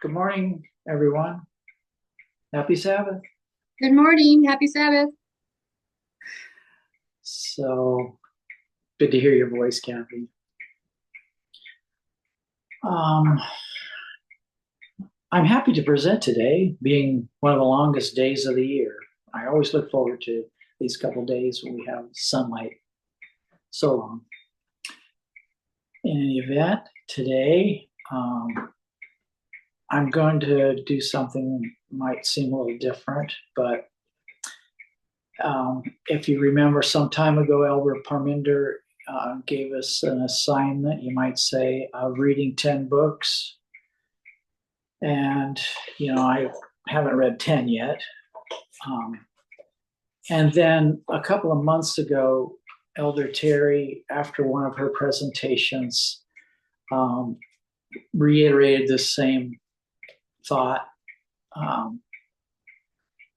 Good morning, everyone. Happy Sabbath. Good morning. Happy Sabbath. So good to hear your voice, Kathy. Um, I'm happy to present today, being one of the longest days of the year. I always look forward to these couple days when we have sunlight so long. In any event, today I'm going to do something that might seem a little different, but if you remember, some time ago, Elder Parminder gave us an assignment, you might say, of reading 10 books. And, I haven't read 10 yet. And then a couple of months ago, Elder Terry, after one of her presentations, um, reiterated the same thought.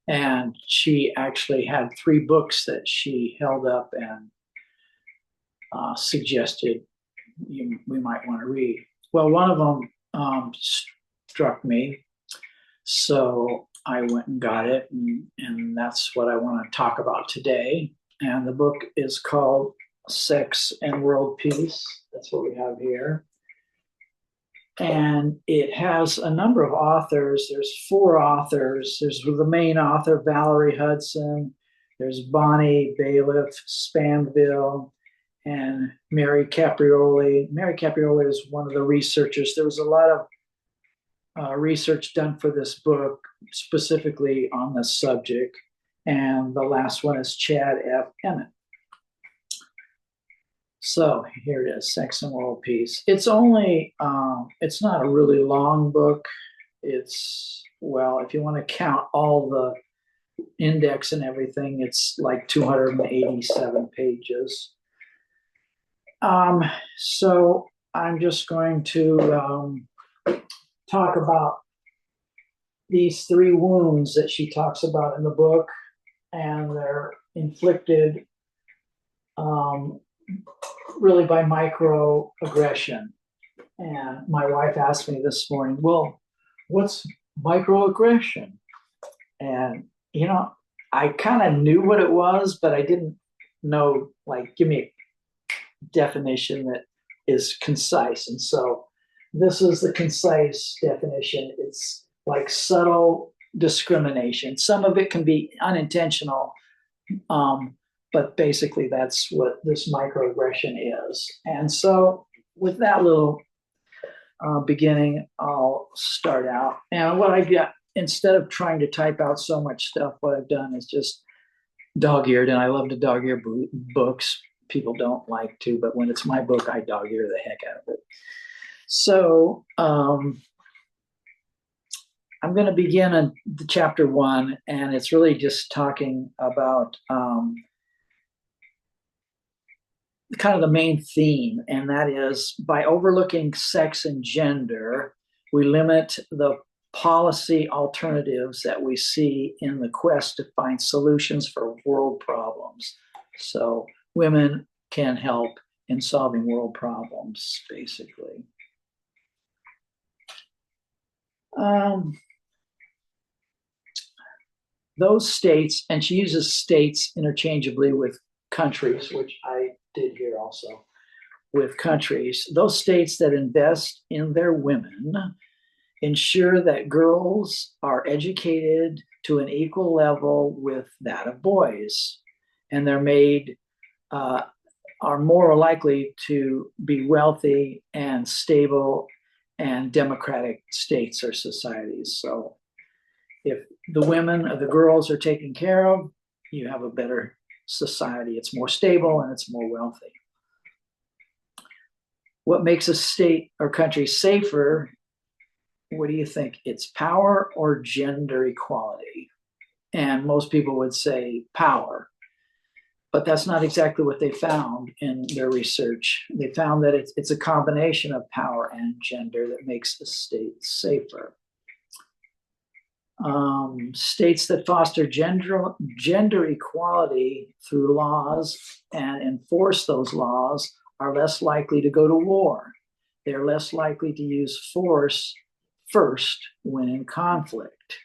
And she actually had three books that she held up and suggested we might want to read. Well, one of them struck me, so I went and got it, and that's what I want to talk about today. And the book is called Sex and World Peace. That's what we have here. And it has a number of authors. There's four authors. There's the main author, Valerie Hudson. There's Bonnie Bailiff Spanville and Mary Caprioli. Mary Caprioli is one of the researchers. There was a lot of research done for this book, specifically on this subject. And the last one is Chad F. Emmett. So here it is, Sex and World Peace. It's not a really long book. Well, if you want to count all the index and everything, it's like 287 pages. So I'm just going to talk about these three wounds that she talks about in the book, and they're inflicted really by microaggression. And my wife asked me this morning, well, what's microaggression? And, I kind of knew what it was, but I didn't know, like, give me a definition that is concise. And so this is the concise definition. It's like subtle discrimination. Some of it can be unintentional, but basically that's what this microaggression is. And so with that little beginning, I'll start out. And what I got, instead of trying to type out so much stuff, what I've done is just dog-eared, and I love to dog-ear books. People don't like to, but when it's my book, I dog-ear the heck out of it. So I'm going to begin in chapter 1, and it's really just talking about kind of the main theme, and that is by overlooking sex and gender, we limit the policy alternatives that we see in the quest to find solutions for world problems. So women can help in solving world problems, basically. Those states, and she uses states interchangeably with countries, which I did here also, with countries, those states that invest in their women ensure that girls are educated to an equal level with that of boys, and they're made are more likely to be wealthy and stable and democratic states or societies. So if the women or the girls are taken care of, you have a better society. It's more stable and it's more wealthy. What makes a state or country safer? What do you think? It's power or gender equality? And most people would say power. But that's not exactly what they found in their research. They found that it's a combination of power and gender that makes the state safer. States that foster gender equality through laws and enforce those laws are less likely to go to war. They're less likely to use force first when in conflict.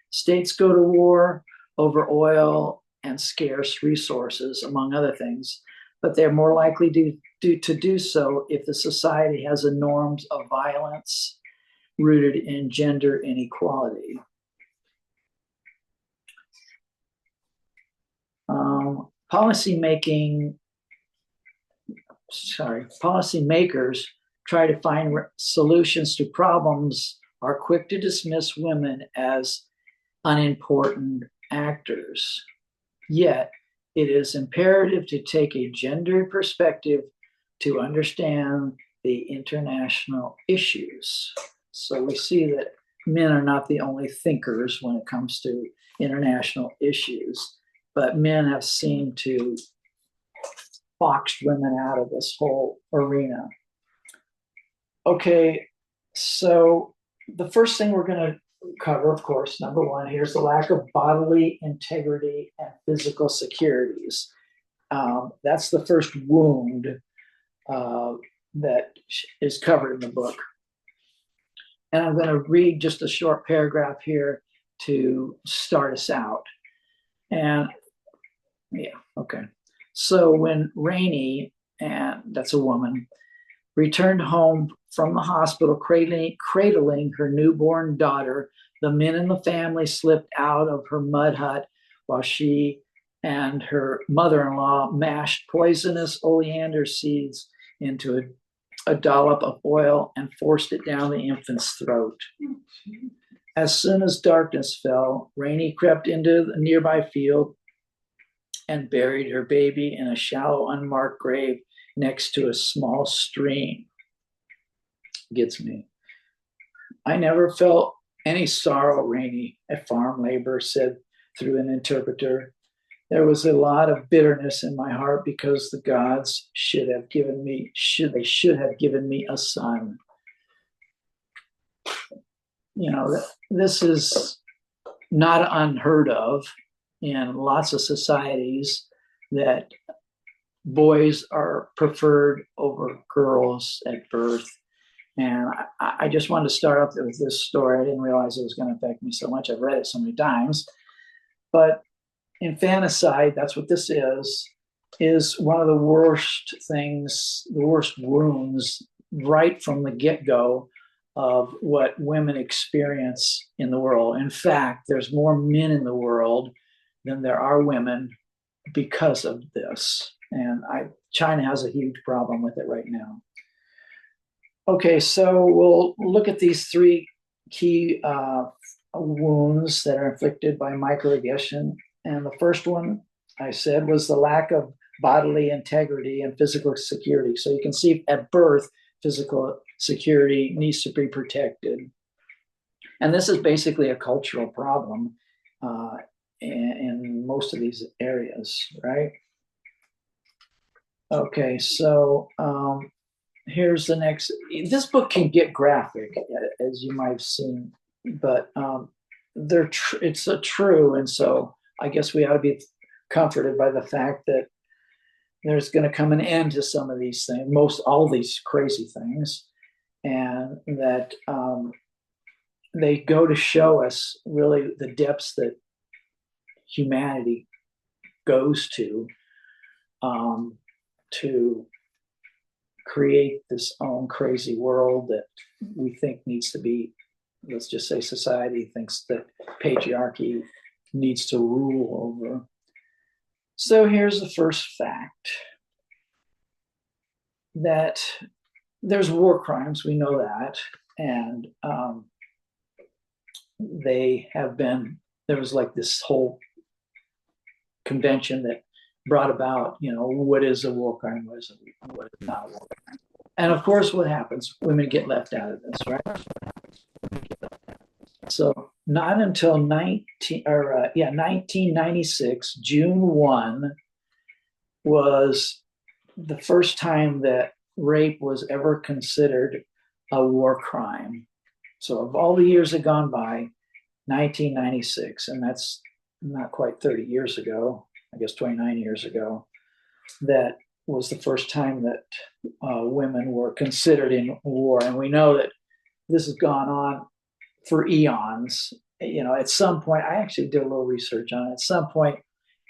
States go to war over oil and scarce resources, among other things, but they're more likely to do so if the society has a norms of violence rooted in gender inequality. Policymakers try to find solutions to problems are quick to dismiss women as unimportant actors. Yet, it is imperative to take a gender perspective to understand the international issues. So we see that men are not the only thinkers when it comes to international issues, but men have seemed to box women out of this whole arena. Okay, so the first thing we're going to cover, of course, number one, here's the lack of bodily integrity and physical securities. That's the first wound that is covered in the book. And I'm going to read just a short paragraph here to start us out. And yeah, okay. So when Rainey, and that's a woman, returned home from the hospital cradling her newborn daughter, the men in the family slipped out of her mud hut while she and her mother-in-law mashed poisonous oleander seeds into a dollop of oil and forced it down the infant's throat. As soon as darkness fell, Rainey crept into the nearby field and buried her baby in a shallow, unmarked grave next to a small stream. Gets me. I never felt any sorrow, Rainey, a farm laborer said through an interpreter. There was a lot of bitterness in my heart because the gods should have given me a son. You know, this is not unheard of in lots of societies, that boys are preferred over girls at birth. And I just wanted to start off with this story. I didn't realize it was going to affect me so much. I've read it so many times. But infanticide, that's what this is one of the worst things, the worst wounds right from the get-go of what women experience in the world. In fact, there's more men in the world than there are women because of this. And China has a huge problem with it right now. Okay, so we'll look at these three key wounds that are inflicted by microaggression. And the first one I said was the lack of bodily integrity and physical security. So you can see at birth, physical security needs to be protected. And this is basically a cultural problem in most of these areas, right? Okay, so here's the next. This book can get graphic, as you might have seen, but it's a true, and so I guess we ought to be comforted by the fact that there's going to come an end to some of these things, all these crazy things, and that they go to show us really the depths that humanity goes to create this own crazy world that we think needs to be, let's just say society thinks that patriarchy needs to rule over. So here's the first fact, that there's war crimes, we know that, and there was like this whole convention that brought about, what is a war crime, what is not a war crime. And of course, what happens? Women get left out of this, right? So not until 1996, June 1, was the first time that rape was ever considered a war crime. So of all the years that gone by, 1996, and that's not quite 30 years ago, I guess 29 years ago, that was the first time that women were considered in war. And we know that this has gone on for eons. At some point, I actually did a little research on it. At some point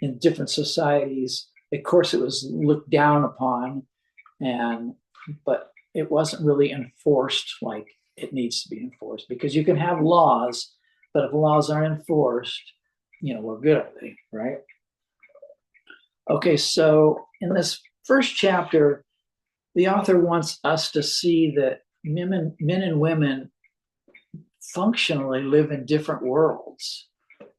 in different societies, of course, it was looked down upon, but it wasn't really enforced like it needs to be enforced, because you can have laws, but if laws aren't enforced, what good are they, right? Okay, so in this first chapter, the author wants us to see that men and women functionally live in different worlds.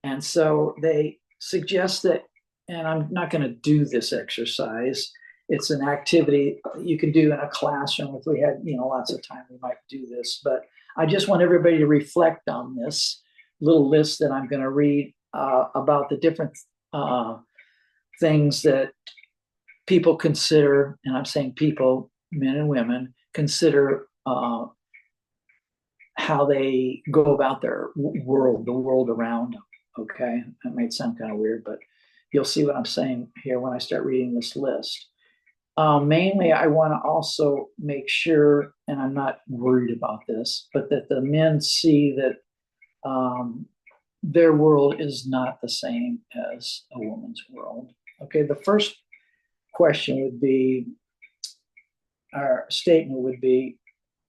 And so they suggest that, and I'm not going to do this exercise. It's an activity you can do in a classroom. If we had, lots of time, we might do this. But I just want everybody to reflect on this little list that I'm going to read about the different things that people consider, and I'm saying people, men and women, consider how they go about their world, the world around them. Okay, that might sound kind of weird, but you'll see what I'm saying here when I start reading this list. Mainly, I want to also make sure, and I'm not worried about this, but that the men see that their world is not the same as a woman's world. Okay, the first question would be, our statement would be,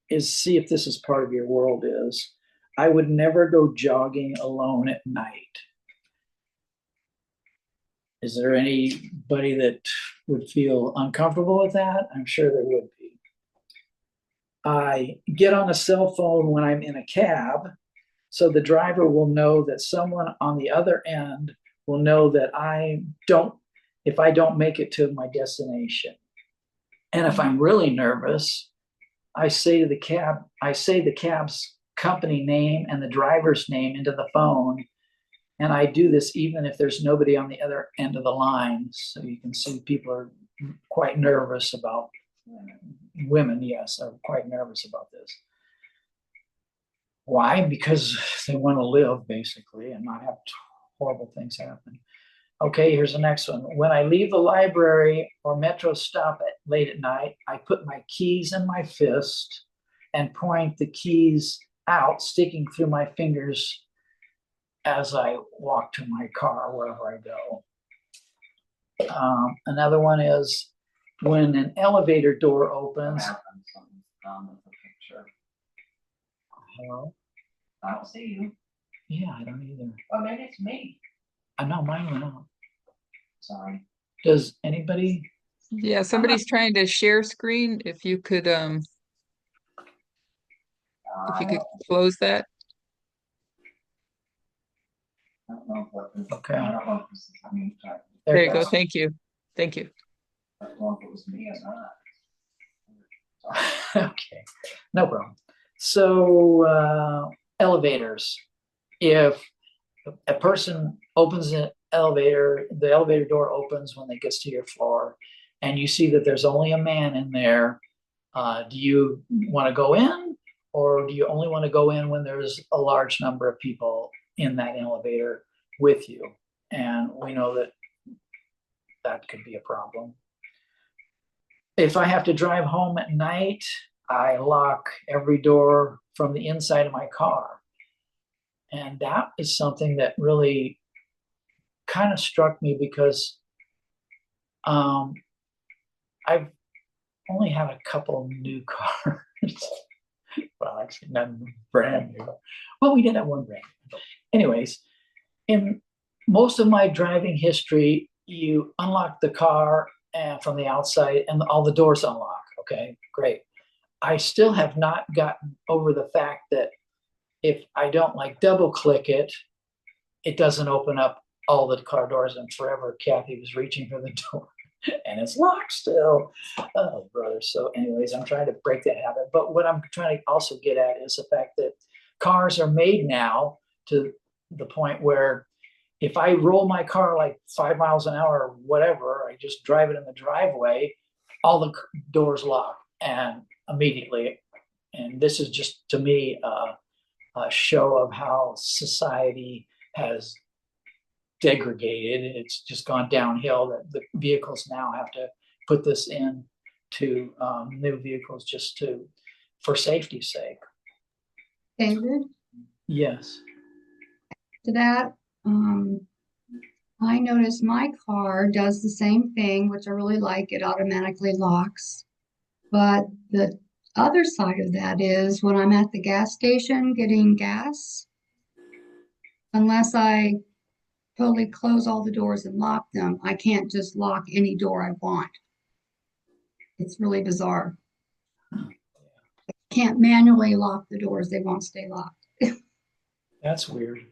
is see if this is part of your world is, I would never go jogging alone at night. Is there anybody that would feel uncomfortable with that? I'm sure there would be. I get on a cell phone when I'm in a cab, so the driver will know that someone on the other end will know that if I don't make it to my destination. And if I'm really nervous, I say the cab's company name and the driver's name into the phone. And I do this even if there's nobody on the other end of the line. So you can see people are quite nervous about, women, yes, are quite nervous about this. Why? Because they want to live, basically, and not have horrible things happen. Okay, here's the next one. When I leave the library or metro stop late at night, I put my keys in my fist and point the keys out, sticking through my fingers as I walk to my car, wherever I go. Another one is when an elevator door opens. Hello? I don't see you. Yeah, I don't either. Oh, maybe it's me. I know mine went out. Sorry. Does anybody? Yeah, somebody's trying to share screen. If you could close that. I don't know what this, Okay. I don't know if this is me. There you go. Thank you. Thank you. I don't know if it was me or not. Okay, no problem. So elevators. If a person opens an elevator, the elevator door opens when it gets to your floor, and you see that there's only a man in there. Do you want to go in, or do you only want to go in when there's a large number of people in that elevator with you? And we know that that could be a problem. If I have to drive home at night, I lock every door from the inside of my car. And that is something that really kind of struck me, because I've only had a couple new cars. Well, actually, not brand new. Well, we did have one brand new. Anyways, in most of my driving history, you unlock the car from the outside and all the doors unlock. Okay, great. I still have not gotten over the fact that if I don't double click it, it doesn't open up all the car doors. And forever, Kathy was reaching for the door and it's locked still. Oh, brother. So anyways, I'm trying to break that habit. But what I'm trying to also get at is the fact that cars are made now to the point where if I roll my car 5 miles an hour or whatever, I just drive it in the driveway, all the doors lock and immediately. And this is just, to me, a show of how society has degraded. It's just gone downhill, that the vehicles now have to put this in to new vehicles just for safety's sake. David, Yes. To that, I noticed my car does the same thing, which I really like. It automatically locks. But the other side of that is when I'm at the gas station getting gas, unless I totally close all the doors and lock them, I can't just lock any door I want. It's really bizarre. Can't manually lock the doors, they won't stay locked. That's weird.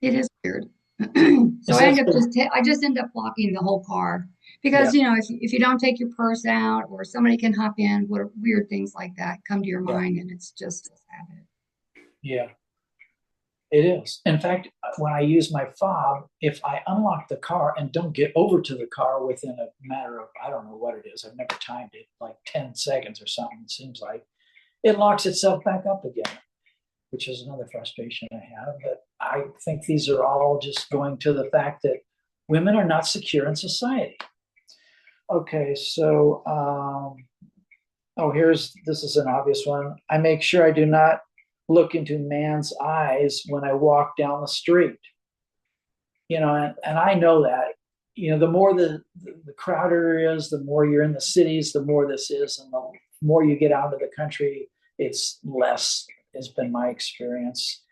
It is weird. So Is I that end up so? I just end up locking the whole car Yeah. because if you don't take your purse out or somebody can hop in, what weird things like that come to your Yeah. mind, and it's just a habit. Yeah. It is. In fact, when I use my fob, if I unlock the car and don't get over to the car within a matter of, I don't know what it is, I've never timed it, like 10 seconds or something, it seems like, it locks itself back up again, which is another frustration I have. But I think these are all just going to the fact that women are not secure in society. Okay, so, oh, this is an obvious one. I make sure I do not look into man's eyes when I walk down the street. And I know that, the more the crowded is, the more you're in the cities, the more this is, and the more you get out of the country, it's less, has been my experience.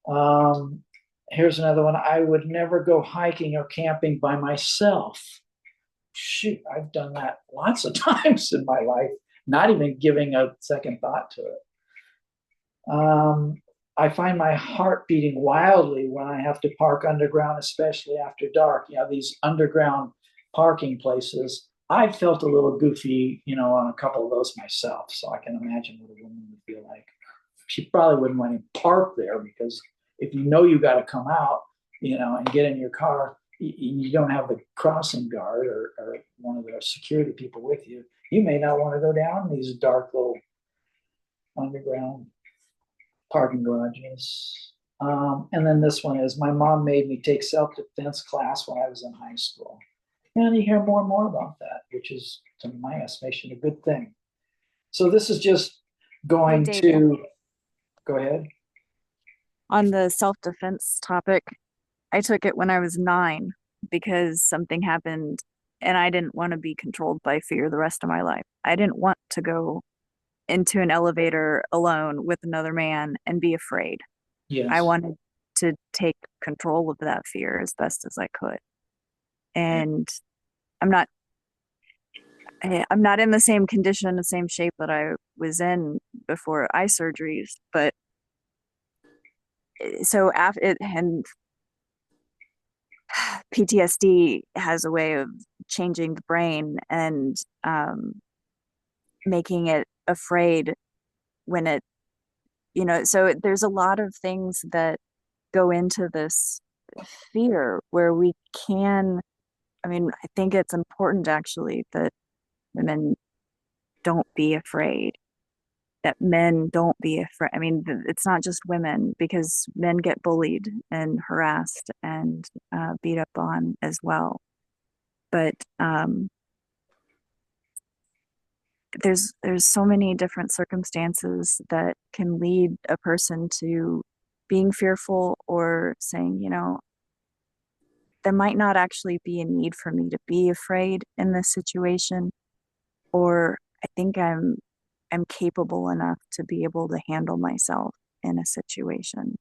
Um, Here's another one. I would never go hiking or camping by myself. Shoot, I've done that lots of times in my life, not even giving a second thought to it. I find my heart beating wildly when I have to park underground, especially after dark. These underground parking places. I've felt a little goofy, on a couple of those myself. So I can imagine what a woman would feel like. She probably wouldn't want to park there because if you got to come out, and get in your car, you don't have the crossing guard or one of the security people with you. You may not want to go down these dark little underground parking garages. And then this one is my mom made me take self-defense class when I was in high school. And you hear more and more about that, which is, to my estimation, a good thing. So this is just Hey, going David, to go ahead. on the self-defense topic, I took it when I was 9 because something happened and I didn't want to be controlled by fear the rest of my life. I didn't want to go into an elevator alone with another man and be afraid. I Yes. wanted to take control of that fear as best as I could. And I'm not I'm not in the same condition, the same shape that I was in before eye surgeries, but so after it and PTSD has a way of changing the brain and making it afraid when so there's a lot of things that go into this fear where we can, I think it's important actually that women don't be afraid, that men don't be afraid. It's not just women because men get bullied and harassed and beat up on as well. But there's so many different circumstances that can lead a person to being fearful or saying, there might not actually be a need for me to be afraid in this situation, or I think I'm capable enough to be able to handle myself in a situation.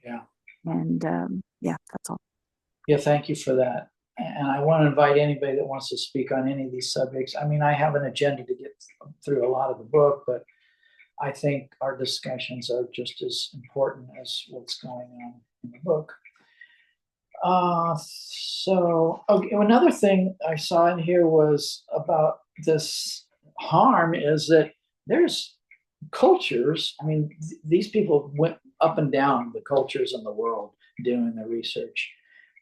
Yeah. And yeah, that's all. Yeah, thank you for that. And I want to invite anybody that wants to speak on any of these subjects. I have an agenda to get through a lot of the book, but I think our discussions are just as important as what's going on in the book. So okay, another thing I saw in here was about this harm is that there's cultures. These people went up and down the cultures in the world doing the research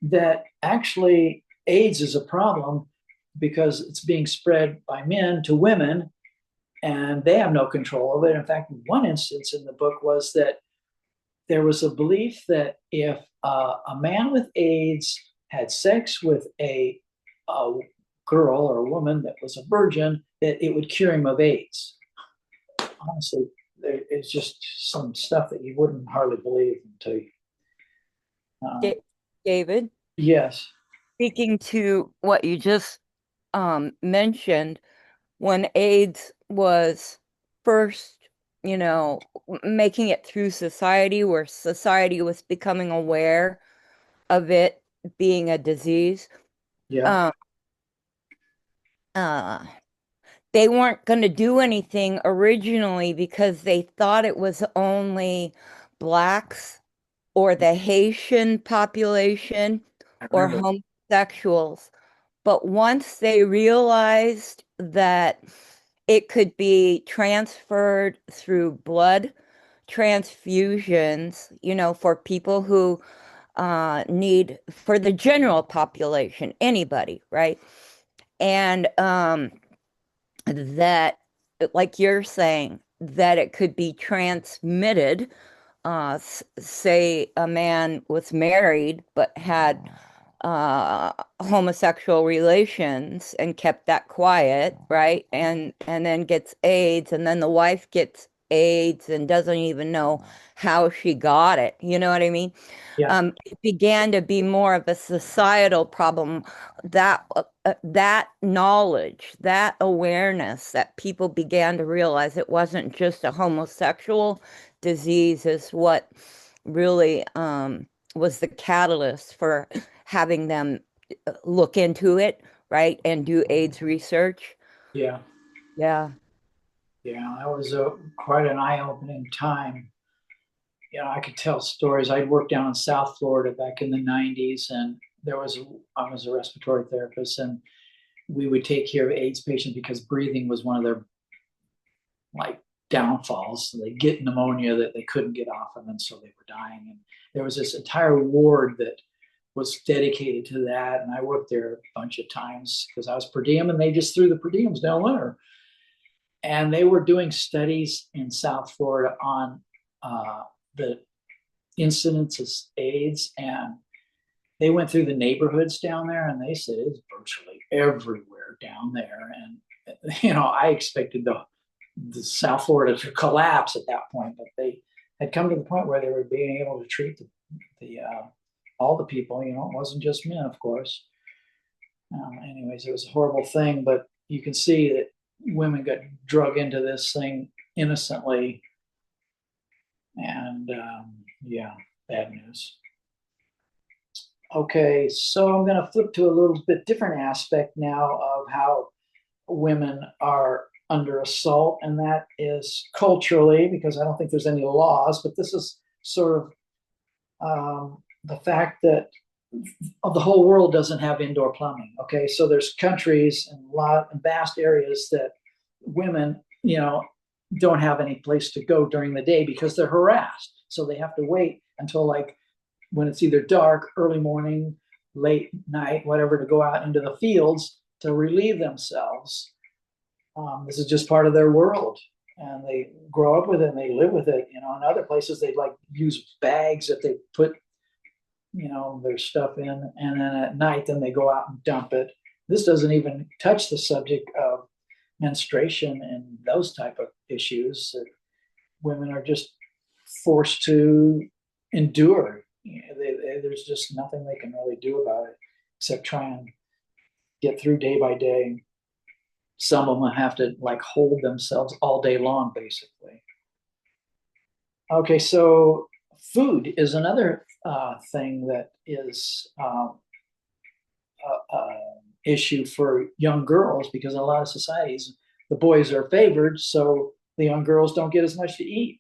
that actually AIDS is a problem because it's being spread by men to women and they have no control over it. In fact, one instance in the book was that there was a belief that if a man with AIDS had sex with a girl or a woman that was a virgin, that it would cure him of AIDS. Honestly, it's just some stuff that you wouldn't hardly believe until you. David, Yes. speaking to what you just mentioned, when AIDS was first, making it through society, where society was becoming aware of it being a disease, Yeah. um, uh, they weren't going to do anything originally because they thought it was only blacks or the Haitian population I or remember. homosexuals. But once they realized that it could be transferred through blood transfusions, for people who need, for the general population, anybody, right? And that, like you're saying, that it could be transmitted. Say a man was married but had homosexual relations and kept that quiet, right? And then gets AIDS, and then the wife gets AIDS and doesn't even know how she got it. You know what I mean? Yeah. It began to be more of a societal problem. That knowledge, that awareness, that people began to realize it wasn't just a homosexual disease is what really was the catalyst for having them look into it, right, and do AIDS research. Yeah. Yeah. Yeah. That was quite an eye-opening time. I could tell stories. I'd worked down in South Florida back in the 90s, and I was a respiratory therapist, and we would take care of AIDS patients because breathing was one of their like downfalls. So they get pneumonia that they couldn't get off of, and so they were dying. And there was this entire ward that was dedicated to that, and I worked there a bunch of times because I was per diem, and they just threw the per diems down there. And they were doing studies in South Florida on the incidence of AIDS, and they went through the neighborhoods down there, and they said it's virtually everywhere down there. And I expected the South Florida to collapse at that point, but they had come to the point where they were being able to treat the all the people. It wasn't just men, of course. Anyways, it was a horrible thing, but you can see that women got drug into this thing innocently, and yeah, bad news. Okay, so I'm going to flip to a little bit different aspect now of how women are under assault, and that is culturally, because I don't think there's any laws, but this is sort of the fact that the whole world doesn't have indoor plumbing. Okay, so there's countries and vast areas that women, don't have any place to go during the day because they're harassed. So they have to wait until like when it's either dark, early morning, late night, whatever, to go out into the fields to relieve themselves. This is just part of their world, and they grow up with it and they live with it. In other places they like use bags that they put, their stuff in, and then at night then they go out and dump it. This doesn't even touch the subject of menstruation and those type of issues that women are just forced to endure. There's just nothing they can really do about it except try and get through day by day. Some of them have to like hold themselves all day long, basically. Okay, so food is another thing that is issue for young girls, because in a lot of societies, the boys are favored, so the young girls don't get as much to eat.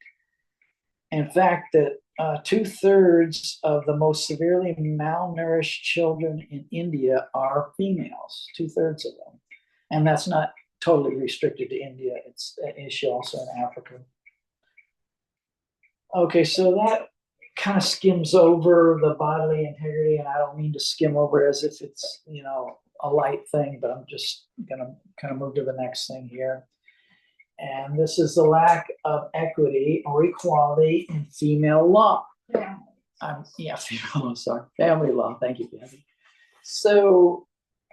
In fact, that 2/3 of the most severely malnourished children in India are females, 2/3 of them. And that's not totally restricted to India, it's an issue also in Africa. Okay, so that kind of skims over the bodily integrity, and I don't mean to skim over as if it's, a light thing, but I'm just going to kind of move to the next thing here. And this is the lack of equity or equality in female law. Yeah, female law, sorry. Family law. Thank you, Kathy. So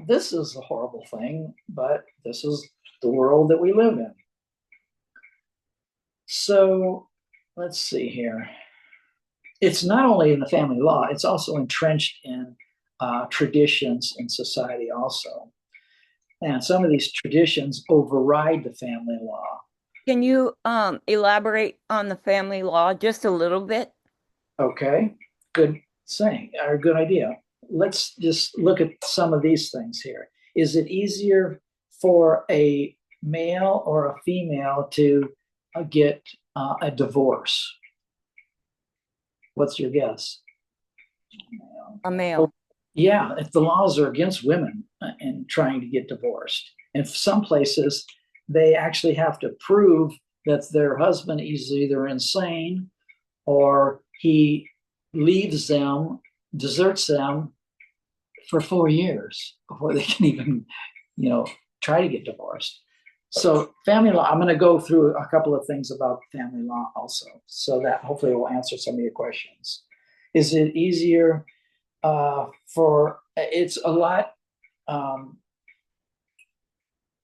this is a horrible thing, but this is the world that we live in. So let's see here. It's not only in the family law, it's also entrenched in traditions in society also. And some of these traditions override the family law. Can you elaborate on the family law just a little bit? Okay, good saying, or good idea. Let's just look at some of these things here. Is it easier for a male or a female to get a divorce? What's your guess? A male. Yeah, if the laws are against women and trying to get divorced. In some places, they actually have to prove that their husband is either insane or he leaves them, deserts them for 4 years before they can even, try to get divorced. So family law, I'm going to go through a couple of things about family law also, so that hopefully will answer some of your questions. Is it easier it's a lot,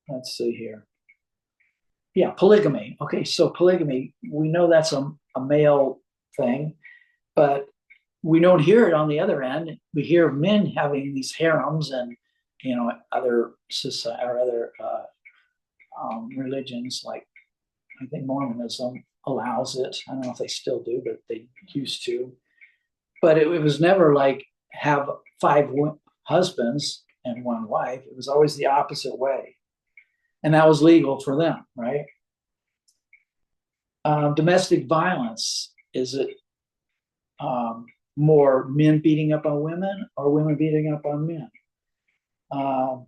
let's see here. Yeah, polygamy. Okay, so polygamy, we know that's a male thing, but we don't hear it on the other end. We hear of men having these harems and, other society or other religions, like I think Mormonism allows it. I don't know if they still do, but they used to. But it was never like have 5 husbands and 1 wife. It was always the opposite way. And that was legal for them, right? Domestic violence, is it more men beating up on women or women beating up on men? How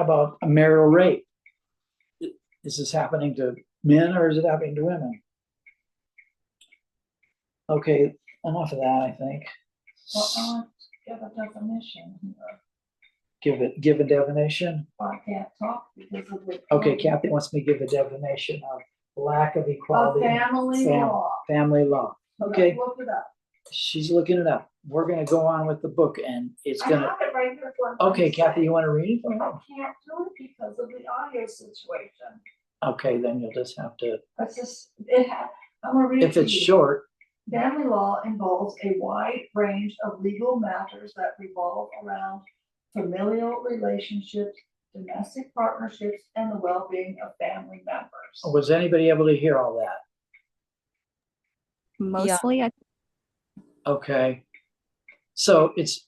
about a marital rape? Is this happening to men or is it happening to women? Okay, enough of that, I think. Well, I want to give a definition here. Give a definition. I can't talk because of the. Okay, Kathy wants me to give a definition of lack of Of equality. family law. Family law. Okay, Look it up. she's looking it up. We're gonna go on with the book and it's I gonna, have it right here. for okay, me to Kathy, say. you wanna read it? I can't do it because of the audio situation. Okay, then you'll just have to, It's just, I'm gonna read it if to it's you. short, Family law involves a wide range of legal matters that revolve around familial relationships, domestic partnerships, and the well-being of family members. was anybody able to hear all that? Mostly, Okay. So it's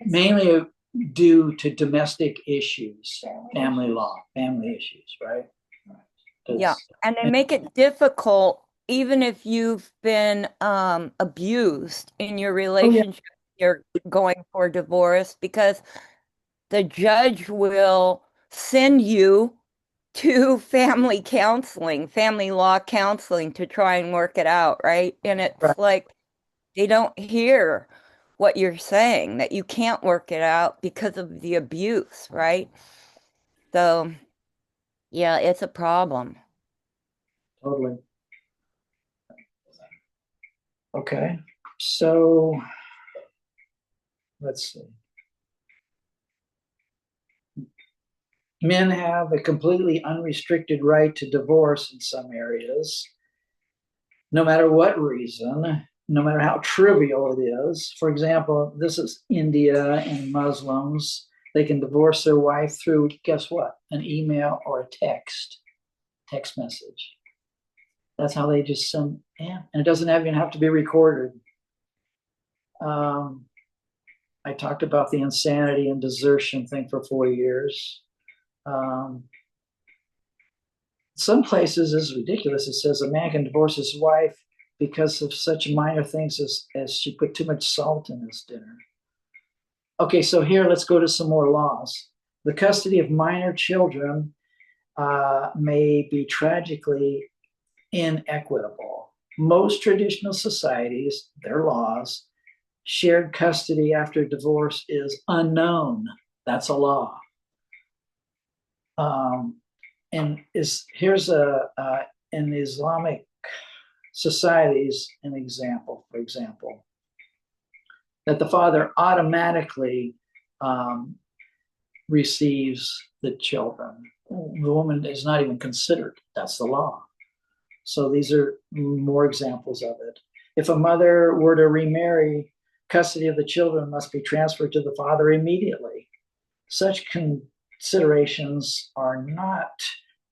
mainly due to domestic issues, family law, family issues, right? Yeah, and they make it difficult even if you've been abused in your relationship, you're going for divorce because the judge will send you to family counseling, family law counseling to try and work it out, right? And it's Right. like they don't hear what you're saying, that you can't work it out because of the abuse, right? So, yeah, it's a problem. Totally. Okay, so let's see. Men have a completely unrestricted right to divorce in some areas, no matter what reason, no matter how trivial it is. For example, this is India and Muslims. They can divorce their wife through, guess what? An email or a text message. That's how they just send, yeah. And it doesn't even have to be recorded. I talked about the insanity and desertion thing for 4 years. Some places is ridiculous. It says a man can divorce his wife because of such minor things as she put too much salt in his dinner. Okay, so here let's go to some more laws. The custody of minor children may be tragically inequitable. Most traditional societies, their laws, shared custody after divorce is unknown. That's a law. And here's in Islamic societies an example, for example, that the father automatically receives the children. the woman is not even considered. That's the law. So these are more examples of it. If a mother were to remarry, custody of the children must be transferred to the father immediately. Such considerations are not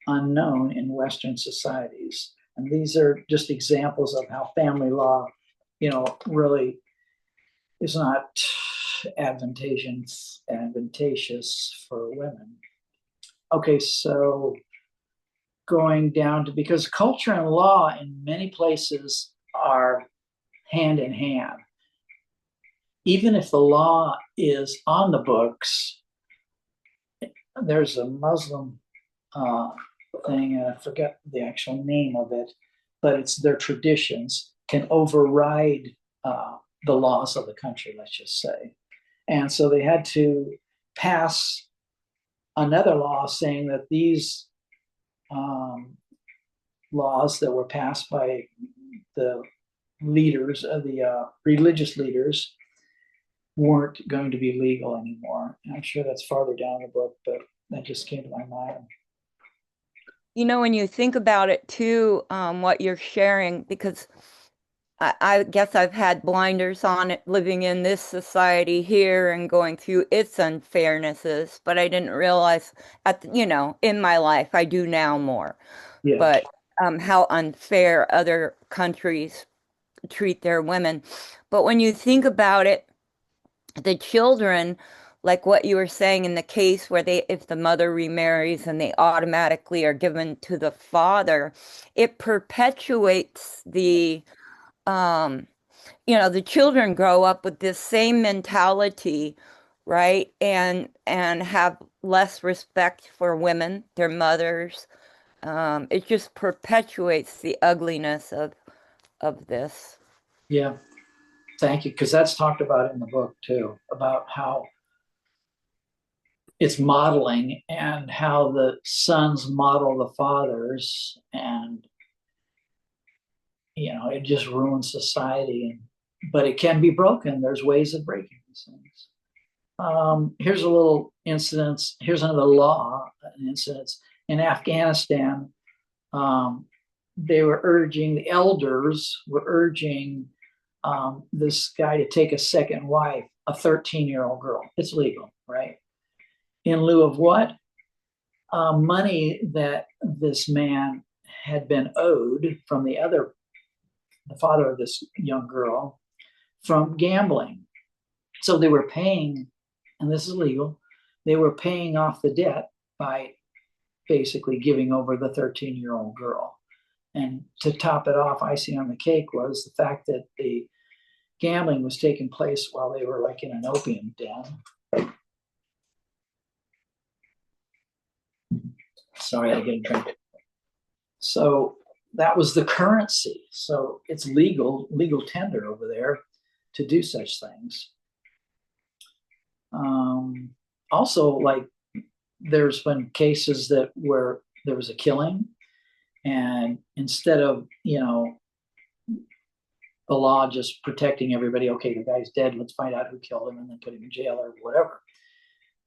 unknown in Western societies. And these are just examples of how family law, really is not advantageous for women. Okay, so going down to, because culture and law in many places are hand in hand. Even if the law is on the books, there's a Muslim thing, and I forget the actual name of it, but it's their traditions can override the laws of the country, let's just say. And so they had to pass another law saying that these laws that were passed by the leaders, the religious leaders, weren't going to be legal anymore. And I'm sure that's farther down the book, but that just came to my mind. When you think about it too, what you're sharing, because I guess I've had blinders on it living in this society here and going through its unfairnesses, but I didn't realize in my life, I do now more, Yeah. but how unfair other countries treat their women. But when you think about it, the children, like what you were saying in the case where if the mother remarries and they automatically are given to the father, it perpetuates the children grow up with this same mentality, right? And have less respect for women, their mothers. It just perpetuates the ugliness of this. Yeah. Thank you. Because that's talked about in the book too, about how it's modeling and how the sons model the fathers, and it just ruins society. But it can be broken. There's ways of breaking these things. Here's a little incident. Here's another law incident in Afghanistan. The elders were urging this guy to take a second wife, a 13-year-old girl. It's legal, right? In lieu of what? Money that this man had been owed from the father of this young girl, from gambling. So they were paying, and this is legal, they were paying off the debt by basically giving over the 13-year-old girl. And to top it off, icing on the cake was the fact that the gambling was taking place while they were like in an opium den. Sorry, I get a drink. So that was the currency. So it's legal tender over there to do such things. Also, like, there's been cases where there was a killing, and instead of the law just protecting everybody, okay, the guy's dead, let's find out who killed him and then put him in jail or whatever.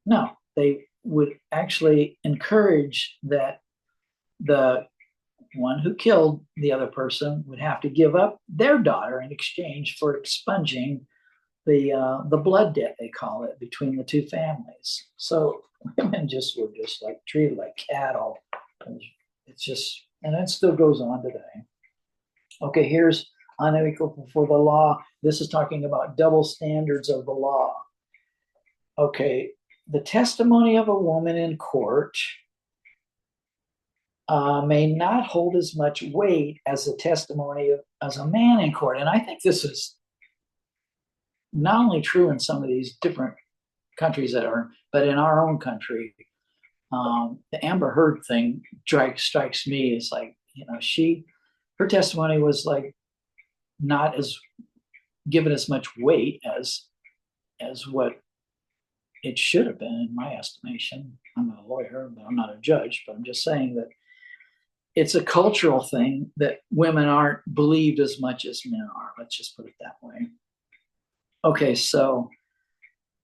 No, they would actually encourage that the one who killed the other person would have to give up their daughter in exchange for expunging the blood debt, they call it, between the two families. So women were just like treated like cattle. It's just, and that still goes on today. Okay, here's unequal before the law. This is talking about double standards of the law. Okay, the testimony of a woman in court may not hold as much weight as the testimony as a man in court. And I think this is not only true in some of these different countries but in our own country. The Amber Heard thing strikes me as like, her testimony was like not as given as much weight as what it should have been, in my estimation. I'm not a lawyer, but I'm not a judge, but I'm just saying that it's a cultural thing that women aren't believed as much as men are. Let's just put it that way. Okay, so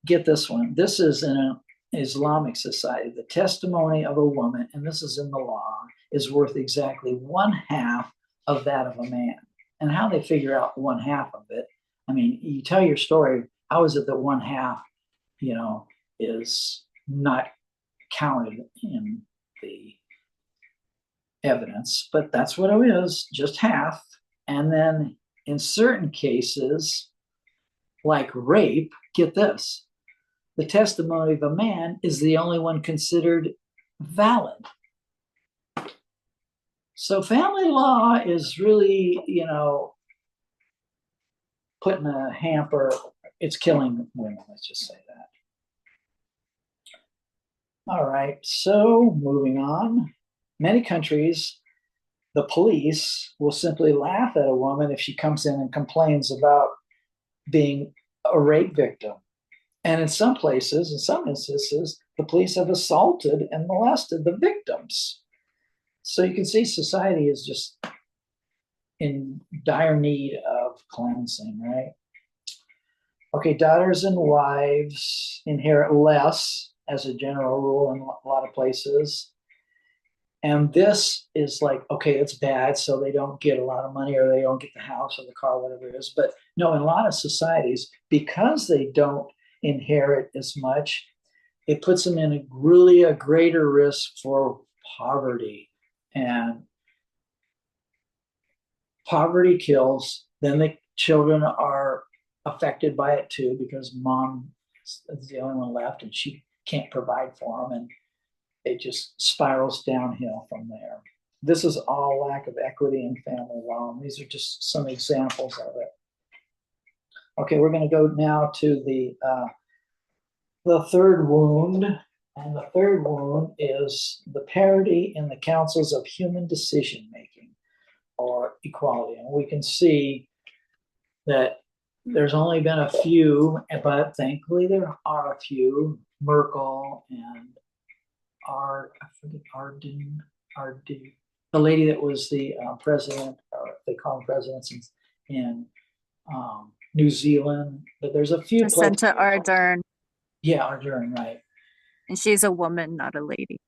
get this one. This is in Islamic society, the testimony of a woman, and this is in the law, is worth exactly 1/2 of that of a man. And how they figure out 1/2 of it, I mean, you tell your story, how is it that 1/2, is not counted in the evidence? But that's what it is, just half. And then in certain cases, like rape, get this, the testimony of a man is the only one considered valid. So family law is really, putting a hamper, it's killing women, let's just say that. All right, so moving on. Many countries, the police will simply laugh at a woman if she comes in and complains about being a rape victim. And in some places, in some instances, the police have assaulted and molested the victims. So you can see society is just in dire need of cleansing, right? Okay, daughters and wives inherit less as a general rule in a lot of places. And this is like, okay, it's bad, so they don't get a lot of money or they don't get the house or the car, whatever it is. But no, in a lot of societies, because they don't inherit as much, it puts them in a greater risk for poverty. And poverty kills. Then the children are affected by it too, because mom is the only one left and she can't provide for them. And it just spirals downhill from there. This is all lack of equity in family law. And these are just some examples of it. Okay, we're going to go now to the third wound. And the third wound is the parity in the councils of human decision making, or equality. And we can see that there's only been a few, but thankfully there are a few. Merkel and Arden, the lady that was the president, or they call them presidents in New Zealand. But there's a few. Jacinta Ardern. Yeah, Ardern, right. And she's a woman, not a lady.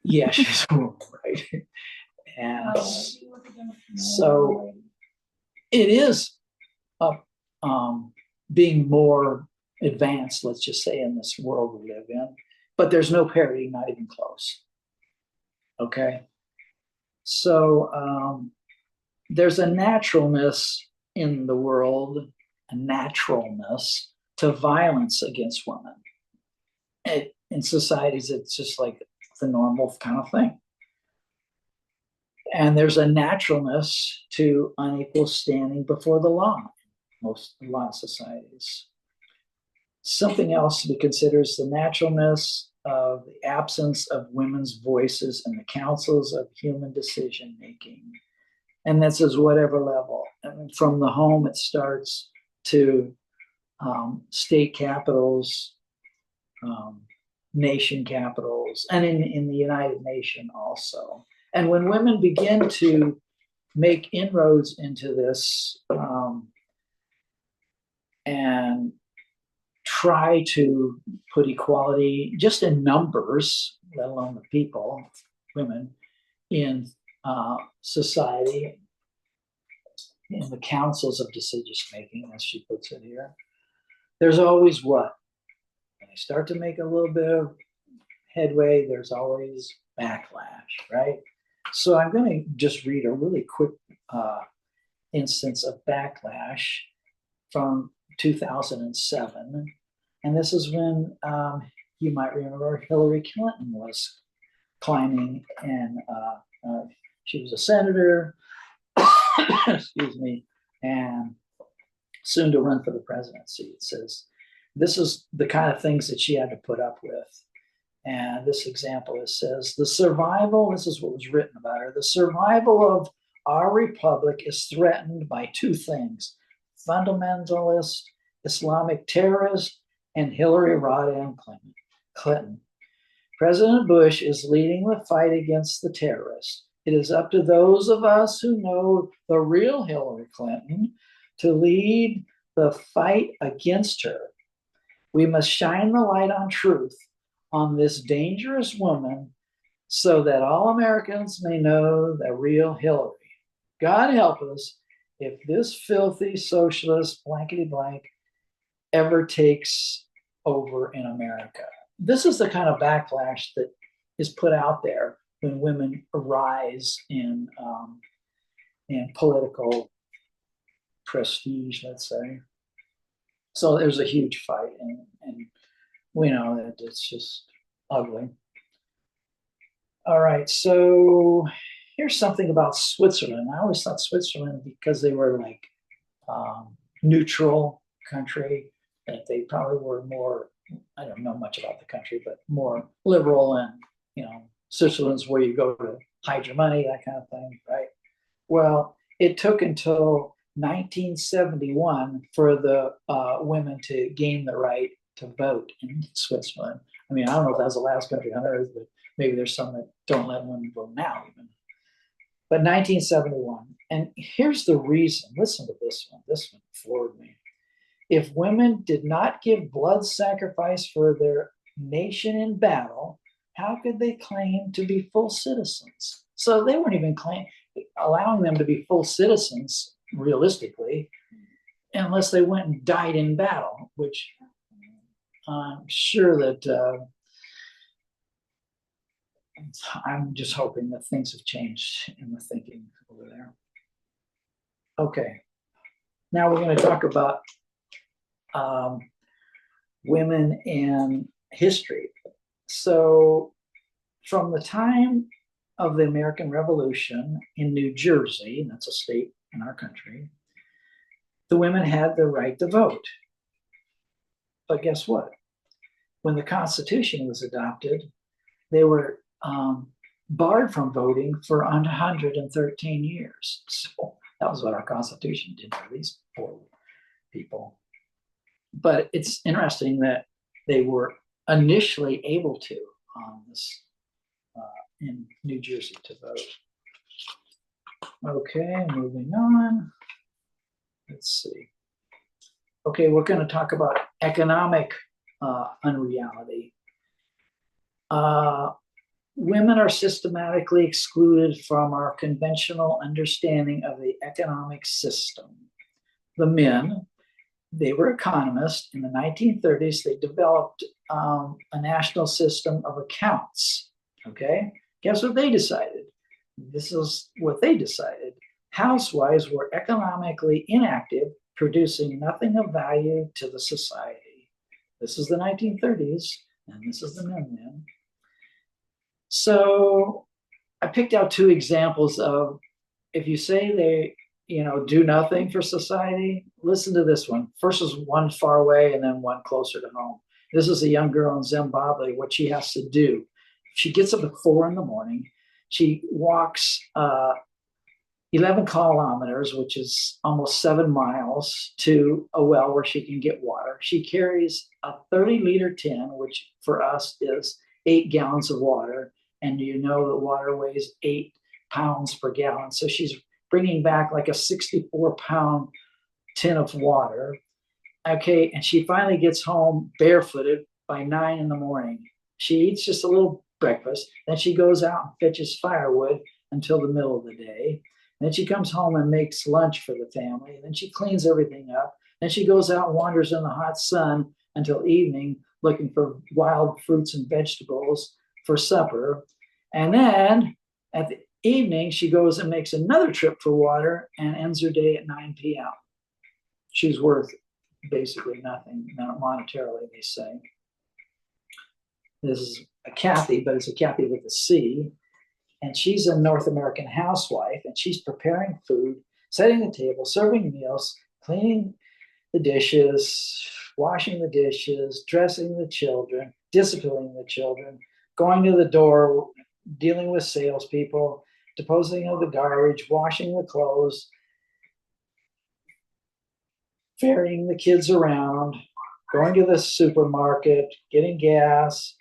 Yeah, she's a woman, right. And so it is being more advanced, let's just say, in this world we live in. But there's no parity, not even close. Okay? So there's a naturalness in the world, a naturalness to violence against women. In societies, it's just like the normal kind of thing. And there's a naturalness to unequal standing before the law in a lot of societies. Something else to be considered is the naturalness of the absence of women's voices in the councils of human decision making. And this is whatever level. I mean, from the home, it starts to state capitals, nation capitals, and in the United Nations also. And when women begin to make inroads into this and try to put equality just in numbers, let alone the people, women, in society, in the councils of decision making, as she puts it here, there's always what? When they start to make a little bit of headway, there's always backlash, right? So I'm going to just read a really quick instance of backlash from 2007. And this is when you might remember Hillary Clinton was climbing, and she was a senator, excuse me, and soon to run for the presidency. It says, this is the kind of things that she had to put up with. And this example, it says, the survival, this is what was written about her, the survival of our republic is threatened by two things: fundamentalist Islamic terrorists and Hillary Rodham Clinton. President Bush is leading the fight against the terrorists. It is up to those of us who know the real Hillary Clinton to lead the fight against her. We must shine the light on truth, on this dangerous woman so that all Americans may know the real Hillary. God help us if this filthy socialist blankety blank ever takes over in America. This is the kind of backlash that is put out there when women arise in political prestige, let's say. So there's a huge fight, and we know that it's just ugly. All right, so here's something about Switzerland. I always thought Switzerland, because they were like neutral country, that they probably were more, I don't know much about the country, but more liberal, and Switzerland's where you go to hide your money, that kind of thing, right? Well, it took until 1971 for the women to gain the right to vote in Switzerland. I mean, I don't know if that was the last country on earth, but maybe there's some that don't let women vote now even. But 1971. And here's the reason. Listen to this one. This one floored me. If women did not give blood sacrifice for their nation in battle, how could they claim to be full citizens? So they weren't even allowing them to be full citizens, realistically, unless they went and died in battle, which I'm sure that I'm just hoping that things have changed in the thinking over there. Okay, now we're going to talk about women in history. So from the time of the American Revolution in New Jersey, and that's a state in our country, the women had the right to vote. But guess what? When the Constitution was adopted, they were barred from voting for 113 years. So that was what our Constitution did for these poor people. But it's interesting that they were initially able to in New Jersey to vote. Okay, moving on. Let's see. Okay, we're going to talk about economic unreality. Women are systematically excluded from our conventional understanding of the economic system. The men, they were economists. In the 1930s, they developed a national system of accounts. Okay, guess what they decided? This is what they decided. Housewives were economically inactive, producing nothing of value to the society. This is the 1930s, and this is the men then. So I picked out two examples of, if you say they do nothing for society, listen to this one. First is one far away and then one closer to home. This is a young girl in Zimbabwe, what she has to do. She gets up at 4 a.m. She walks 11 kilometers, which is almost 7 miles, to a well where she can get water. She carries a 30-liter tin, which for us is 8 gallons of water. And the water weighs 8 pounds per gallon. So she's bringing back like a 64-pound tin of water. Okay, and she finally gets home barefooted by 9 a.m. She eats just a little breakfast. Then she goes out and fetches firewood until the middle of the day. Then she comes home and makes lunch for the family. And then she cleans everything up. Then she goes out and wanders in the hot sun until evening, looking for wild fruits and vegetables for supper. And then at the evening, she goes and makes another trip for water and ends her day at 9 p.m. She's worth basically nothing, not monetarily, they say. This is a Kathy, but it's a Kathy with a C. And she's a North American housewife, and she's preparing food, setting the table, serving meals, cleaning the dishes, washing the dishes, dressing the children, disciplining the children, going to the door, dealing with salespeople, disposing of the garbage, washing the clothes, ferrying the kids around, going to the supermarket, getting gas,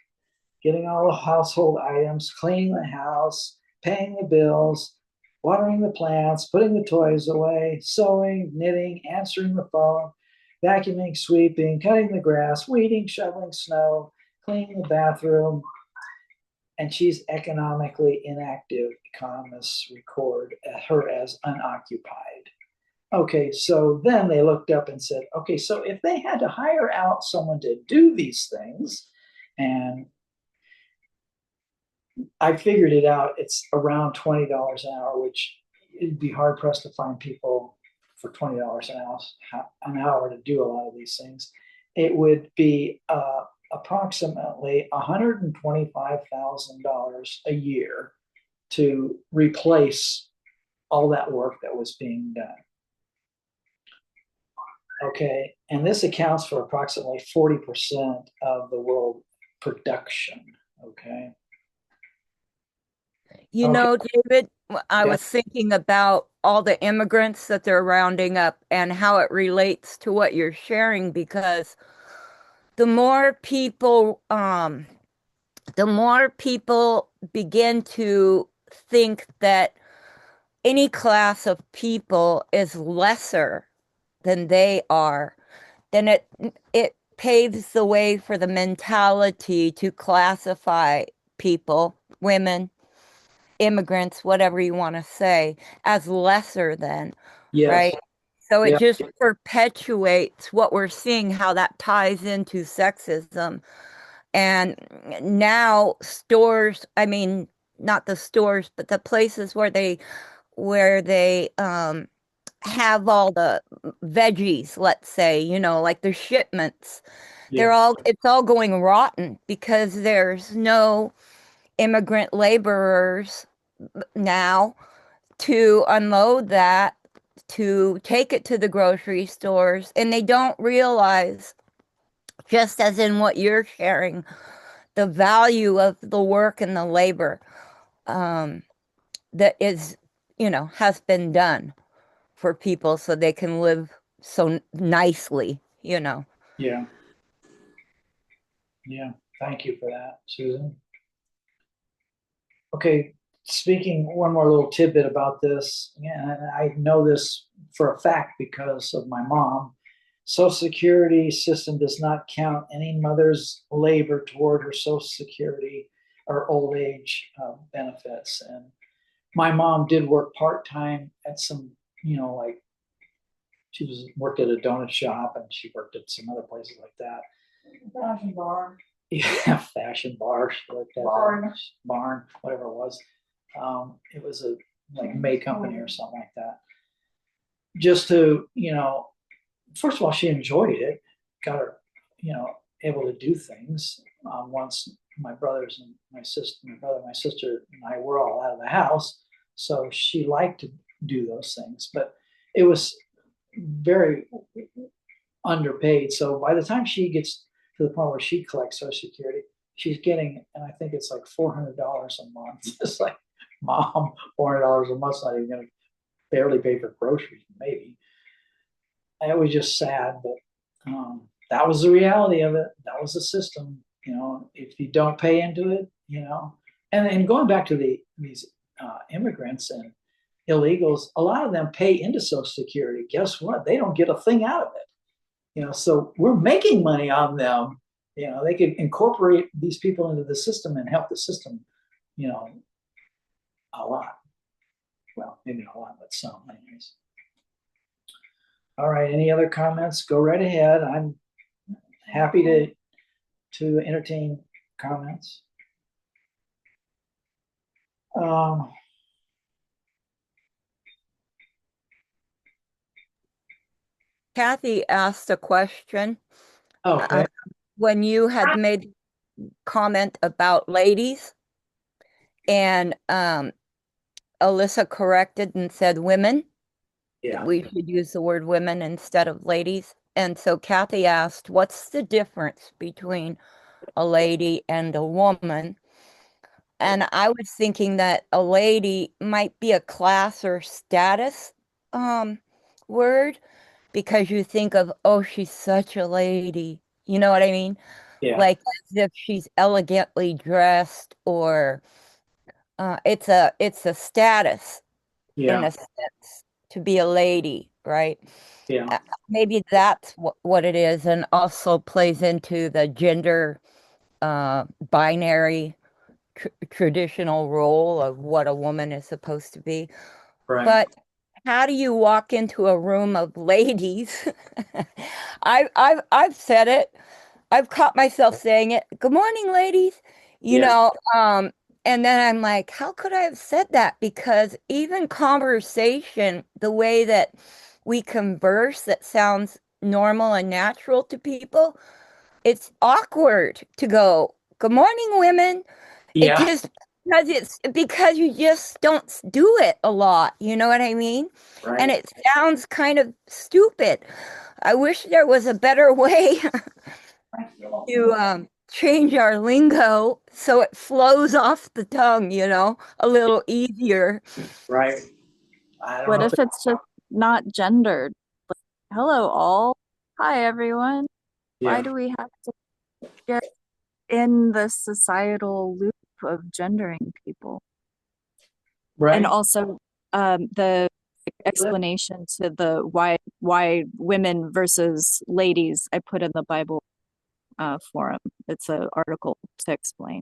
getting all the household items, cleaning the house, paying the bills, watering the plants, putting the toys away, sewing, knitting, answering the phone, vacuuming, sweeping, cutting the grass, weeding, shoveling snow, clean the bathroom, and she's economically inactive. Economists record her as unoccupied. Okay, so then they looked up and said, okay, so if they had to hire out someone to do these things, and I figured it out, it's around $20 an hour, which it'd be hard pressed to find people for $20 an hour to do a lot of these things. It would be approximately $125,000 a year to replace all that work that was being done. Okay, and this accounts for approximately 40% of the world production. Okay. You Okay. know, David, I Yeah. was thinking about all the immigrants that they're rounding up and how it relates to what you're sharing, because the more people, the more people begin to think that any class of people is lesser than they are, then it paves the way for the mentality to classify people, women, immigrants, whatever you want to say, as lesser than, Yes. right? So it Yeah. just perpetuates what we're seeing, how that ties into sexism. And now stores, I mean, not the stores, but the places where they have all the veggies, let's say, like their shipments, Yeah. it's all going rotten because there's no immigrant laborers now to unload that, to take it to the grocery stores, and they don't realize, just as in what you're sharing, the value of the work and the labor um, that is, has been done for people so they can live so nicely. Yeah. Yeah. Thank you for that, Susan. Okay. Speaking one more little tidbit about this, and I know this for a fact because of my mom. Social Security system does not count any mother's labor toward her Social Security or old age benefits. And my mom did work part time at some, like she was worked at a donut shop and she worked at some other places like that. Fashion bar. Yeah, fashion bar, like that, barn, whatever it was. It was a like May company or something like that. Just to, first of all, she enjoyed it, got her, able to do things. Once my brothers and my sister, my brother, my sister, and I were all out of the house, so she liked to do those things, but it was very underpaid. So by the time she gets to the point where she collects Social Security, she's getting, and I think it's like $400 a month. It's like, mom, $400 a month's not even going to barely pay for groceries, maybe. And it was just sad, but that was the reality of it. That was the system. If you don't pay into it, and going back to these immigrants and illegals, a lot of them pay into Social Security. Guess what? They don't get a thing out of it. So we're making money on them. They could incorporate these people into the system and help the system, a lot. Well, maybe not a lot, but some, anyways. All right. Any other comments? Go right ahead. I'm happy to entertain comments. Kathy asked a question Okay. when you had made comment about ladies, and Alyssa corrected and said women. Yeah. We should use the word women instead of ladies. And so Kathy asked, what's the difference between a lady and a woman? And I was thinking that a lady might be a class or status word, because you think of, oh, she's such a lady. You know what I mean? Yeah. Like as if she's elegantly dressed, or it's a status in Yeah. a sense to be a lady, right? Yeah. Maybe that's what it is, and also plays into the gender binary traditional role of what a woman is supposed to be. Right. But how do you walk into a room of ladies? I've said it. I've caught myself saying it. Good morning, ladies. You Yeah. know, and then I'm like, how could I have said that? Because even conversation, the way that we converse that sounds normal and natural to people, it's awkward to go, good morning, women. It Yeah. just because you just don't do it a lot. You know what I mean? And Right. it sounds kind of stupid. I wish there was a better way to change our lingo so it flows off the tongue, a little easier. Right. I don't What know if it's just not gendered? Like, hello, all. Hi, everyone. Why yeah. do we have to get in the societal loop of gendering people? And Right. also, the explanation to the why women versus ladies I put in the Bible forum. It's an article to explain.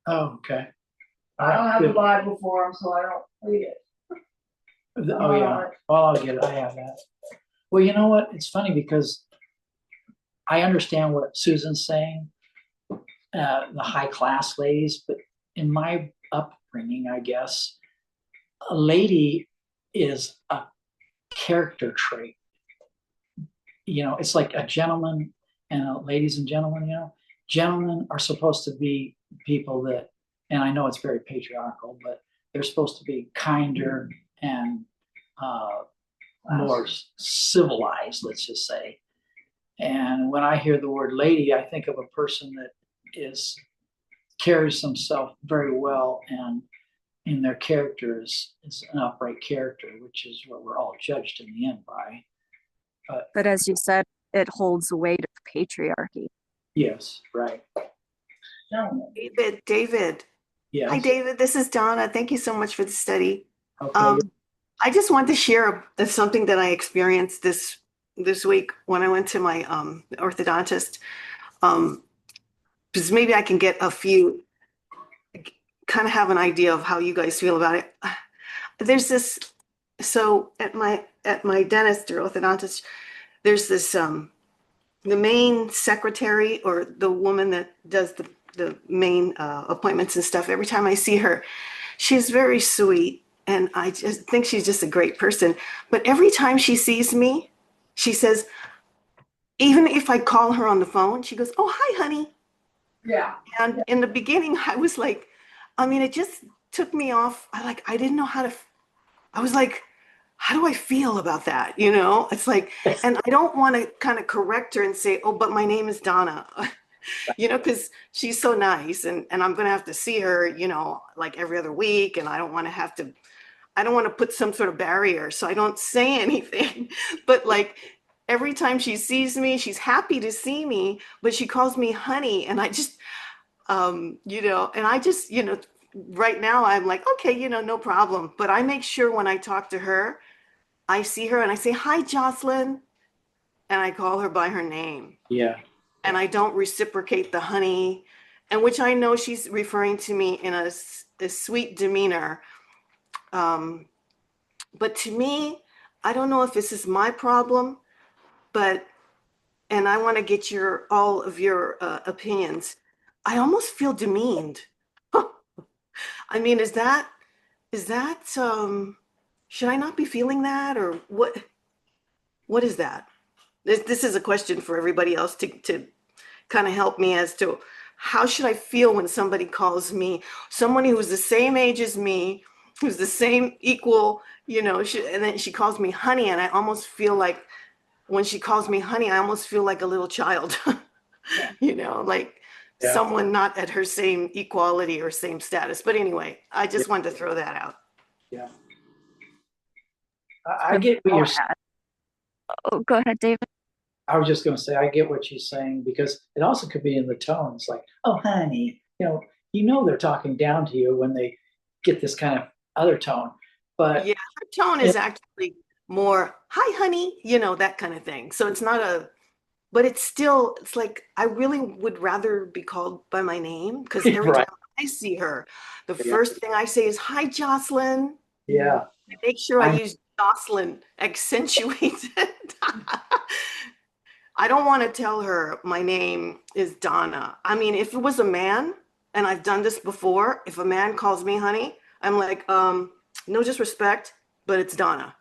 Oh, okay. I don't have the Good. Bible for them, so I don't read it. Oh, yeah. Well, I'll get it. I have that. Well, you know what? It's funny because I understand what Susan's saying, the high class ladies, but in my upbringing, I guess, a lady is a character trait. It's like a gentleman and a ladies and gentlemen, gentlemen are supposed to be people that, and I know it's very patriarchal, but they're supposed to be kinder and more civilized, let's just say. And when I hear the word lady, I think of a person that carries themselves very well, and in their character is an upright character, which is what we're all judged in the end by. But as you said, it holds the weight of patriarchy. Yes, right. David. Yes. Hi, David. This is Donna. Thank you so much for the study. Okay. I just want to share something that I experienced this week when I went to my orthodontist. Because maybe I can get kind of have an idea of how you guys feel about it. There's this. So at my dentist or orthodontist, there's this the main secretary or the woman that does the main appointments and stuff. Every time I see her, she's very sweet, and I just think she's just a great person. But every time she sees me, she says, even if I call her on the phone, she goes, "Oh, hi, honey." Yeah. And in the beginning, I was like, it just took me off. I didn't know how to. I was like, how do I feel about that? It's like, and I don't want to kind of correct her and say, "Oh, but my name is Donna," because she's so nice, and I'm going to have to see her, like every other week. And I don't want to put some sort of barrier. So I don't say anything, but like every time she sees me, she's happy to see me, but she calls me honey. And I just, and I just, right now I'm like, okay, no problem. But I make sure when I talk to her, I see her and I say, "Hi, Jocelyn." And I call her by her name. Yeah. And I don't reciprocate the honey, and which I know she's referring to me in a sweet demeanor. But to me, I don't know if this is my problem, and I want to get all of your opinions. I almost feel demeaned. I mean, is that, should I not be feeling that, or what is that? This is a question for everybody else to kind of help me as to how should I feel when somebody calls me, someone who's the same age as me, who's the same equal, and then she calls me honey, and I almost feel like when she calls me honey, I almost feel like a little child, like Yeah. someone not at her same equality or same status. But anyway, I just wanted to throw that out. Yeah. I get what you're saying. Oh, go ahead, David. I was just going to say, I get what she's saying, because it also could be in the tone. It's like, "Oh, honey," they're talking down to you when they get this kind of other tone. But yeah, her tone is actually more, "Hi, honey," that kind of thing. So it's not but it's like I really would rather be called by my name because every Right. time I see her, the Yeah. first thing I say is, "Hi, Jocelyn." Yeah. I make sure I I, use Jocelyn, accentuate it. I don't want to tell her my name is Donna. I mean, if it was a man, and I've done this before, if a man calls me honey, I'm like, no disrespect, but it's Donna.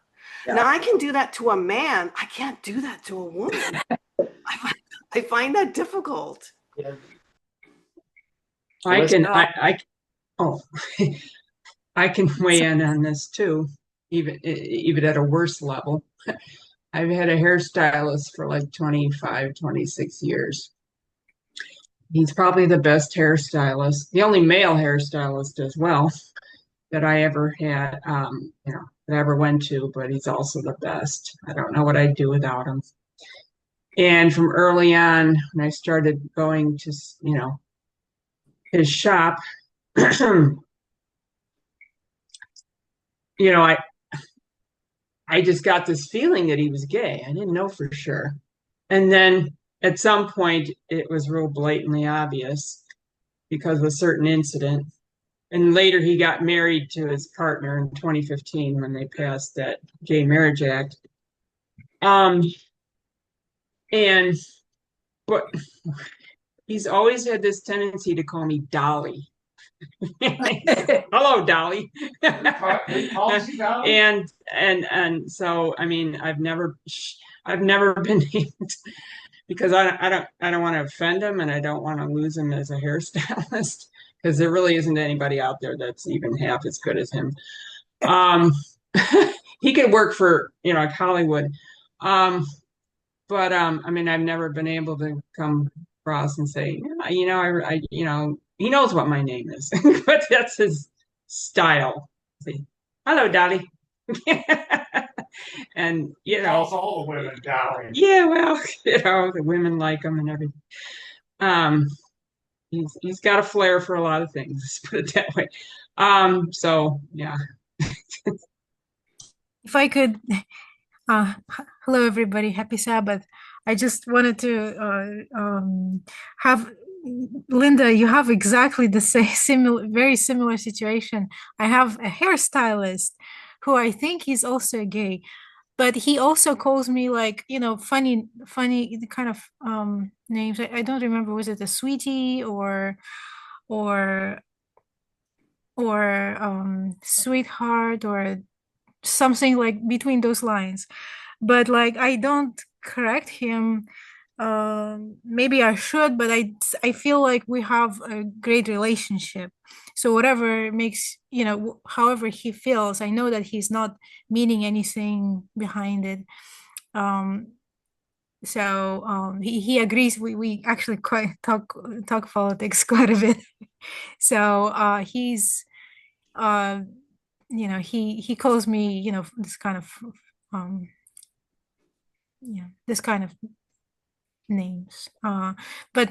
yeah. Now I can do that to a man. I can't do that to a woman. I find, I find that difficult. Yeah. I Alyssa? can, oh, I can weigh in on this too, even at a worse level. I've had a hairstylist for like 25, 26 years. He's probably the best hairstylist, the only male hairstylist as well that I ever had, that I ever went to, but he's also the best. I don't know what I'd do without him. And from early on, when I started going to, his shop, you know, I just got this feeling that he was gay. I didn't know for sure. And then at some point, it was real blatantly obvious because of a certain incident. And later, he got married to his partner in 2015 when they passed that Gay Marriage Act. Um, and but he's always had this tendency to call me Dolly. Hello, Dolly. He calls you Dolly? And so I mean I've never been named because I don't want to offend him and I don't want to lose him as a hairstylist because there really isn't anybody out there that's even half as good as him. Um, he could work for like Hollywood, but I mean I've never been able to come across and say he knows what my name is, but that's his style. Say, hello, Dolly. And Calls all the women Dolly. yeah, well, the women like him and everything. Um, he's got a flair for a lot of things. Let's put it that way. So yeah. If I could, hello everybody, happy Sabbath. I just wanted to have Linda, you have exactly the same very similar situation. I have a hairstylist who I think is also gay, but he also calls me like, funny kind of names. I don't remember, was it a sweetie or sweetheart or something like between those lines, but like I don't correct him. Maybe I should, but I feel like we have a great relationship, so whatever makes, however he feels, I know that he's not meaning anything behind it. um he agrees. We actually quite talk politics quite a bit. So he's uh he calls me, this kind of um this kind of names. But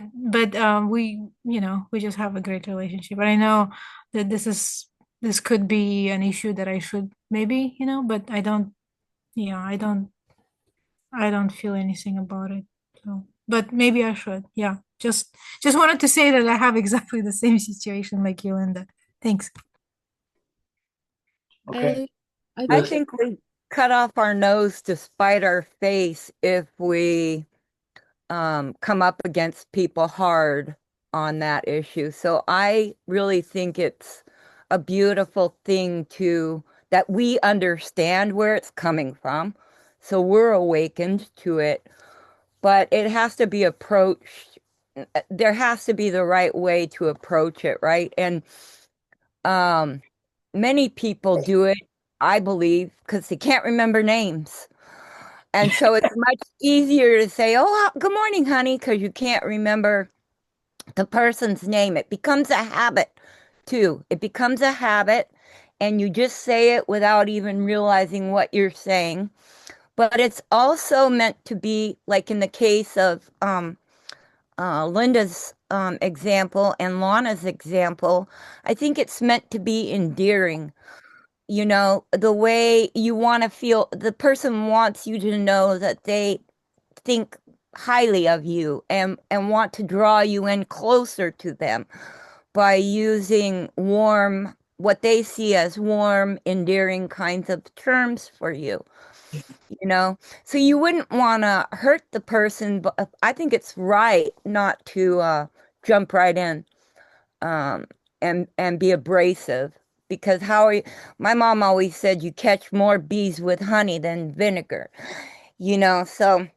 we just have a great relationship. But I know that this could be an issue that I should maybe, but I don't, I don't feel anything about it. So, but maybe I should. Yeah. Just wanted to say that I have exactly the same situation like you, Linda. Thanks. Okay. I think we cut off our nose to spite our face if we come up against people hard on that issue. So I really think it's a beautiful thing that we understand where it's coming from. So we're awakened to it, but it has to be approached. There has to be the right way to approach it, right? And many people do it, I believe, because they can't remember names. And so it's much easier to say, oh, good morning, honey, because you can't remember the person's name. It becomes a habit, too. It becomes a habit, and you just say it without even realizing what you're saying. But it's also meant to be, like in the case of Linda's example and Lana's example, I think it's meant to be endearing. The way you want to feel, the person wants you to know that they think highly of you and want to draw you in closer to them by using warm, what they see as warm, endearing kinds of terms for you, you know? So you wouldn't want to hurt the person, but I think it's right not to jump right in um, and be abrasive. Because how are you? My mom always said you catch more bees with honey than vinegar, you know? So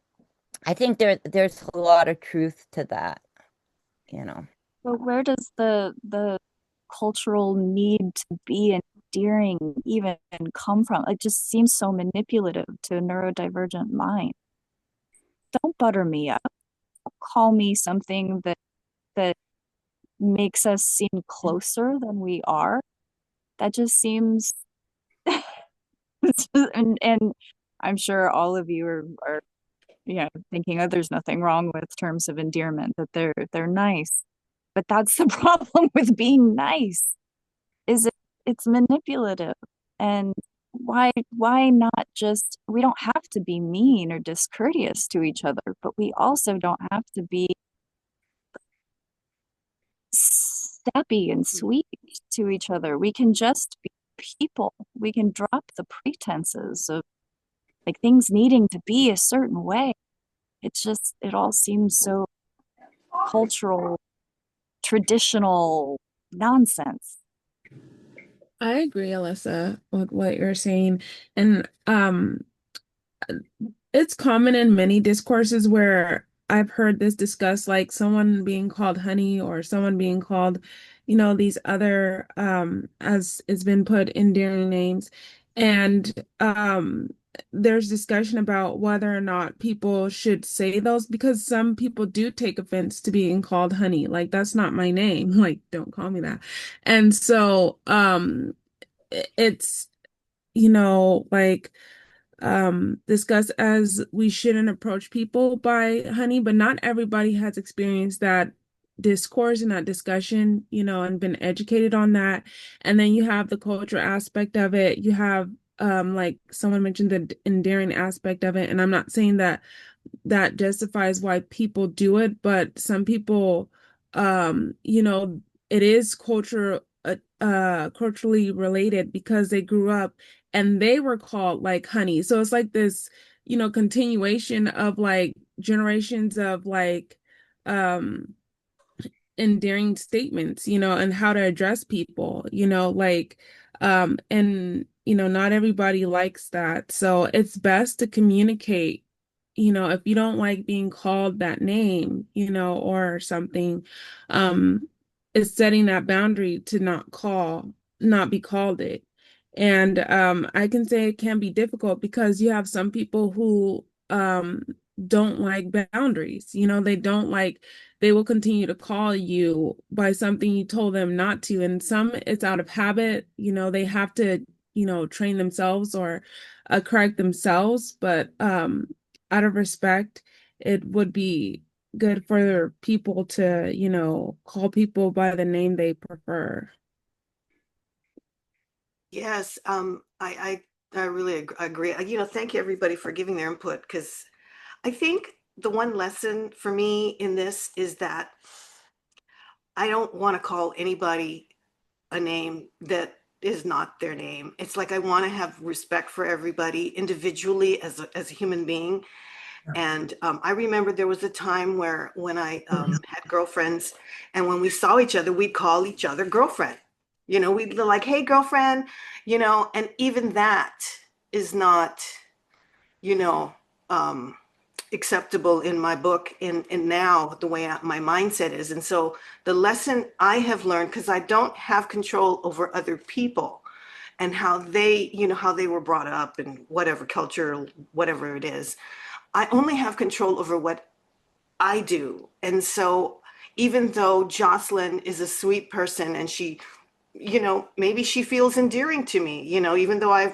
I think there's a lot of truth to that, you know. But where does the cultural need to be endearing even come from? It just seems so manipulative to a neurodivergent mind. Don't butter me up. Call me something that makes us seem closer than we are. That just seems and I'm sure all of you are thinking, oh, there's nothing wrong with terms of endearment, that they're nice. But that's the problem with being nice, is it's manipulative. And why not just, we don't have to be mean or discourteous to each other, but we also don't have to be sappy and sweet to each other. We can just be people. We can drop the pretenses of like things needing to be a certain way. It's just, it all seems so cultural, traditional nonsense. I agree, Alyssa, with what you're saying. And it's common in many discourses where I've heard this discussed, like someone being called honey or someone being called, these other, as it's been put, endearing names. And there's discussion about whether or not people should say those, because some people do take offense to being called honey. Like, that's not my name. Like, don't call me that. And so it's, like discussed as we shouldn't approach people by honey, but not everybody has experienced that discourse and that discussion, and been educated on that. And then you have the culture aspect of it. You have like someone mentioned the endearing aspect of it. And I'm not saying that justifies why people do it, but some people it is culturally related because they grew up and they were called like honey. So it's like this, continuation of like generations of like endearing statements, and how to address people, and not everybody likes that. So it's best to communicate, if you don't like being called that name, or something, it's setting that boundary to not be called it. And I can say it can be difficult because you have some people who don't like boundaries. They will continue to call you by something you told them not to. And some it's out of habit, they have to, train themselves or correct themselves. But out of respect, it would be good for people to, call people by the name they prefer. Yes, I really agree. Thank you everybody for giving their input, because I think the one lesson for me in this is that I don't want to call anybody a name that is not their name. It's like I want to have respect for everybody individually as a human being. And I remember there was a time when I had girlfriends, and when we saw each other, we'd call each other girlfriend. We'd be like, hey, girlfriend, and even that is not, you know, um, acceptable in my book and now the way my mindset is. And so the lesson I have learned, because I don't have control over other people and how they were brought up and whatever culture, whatever it is, I only have control over what I do. And so even though Jocelyn is a sweet person and she, maybe she feels endearing to me, even though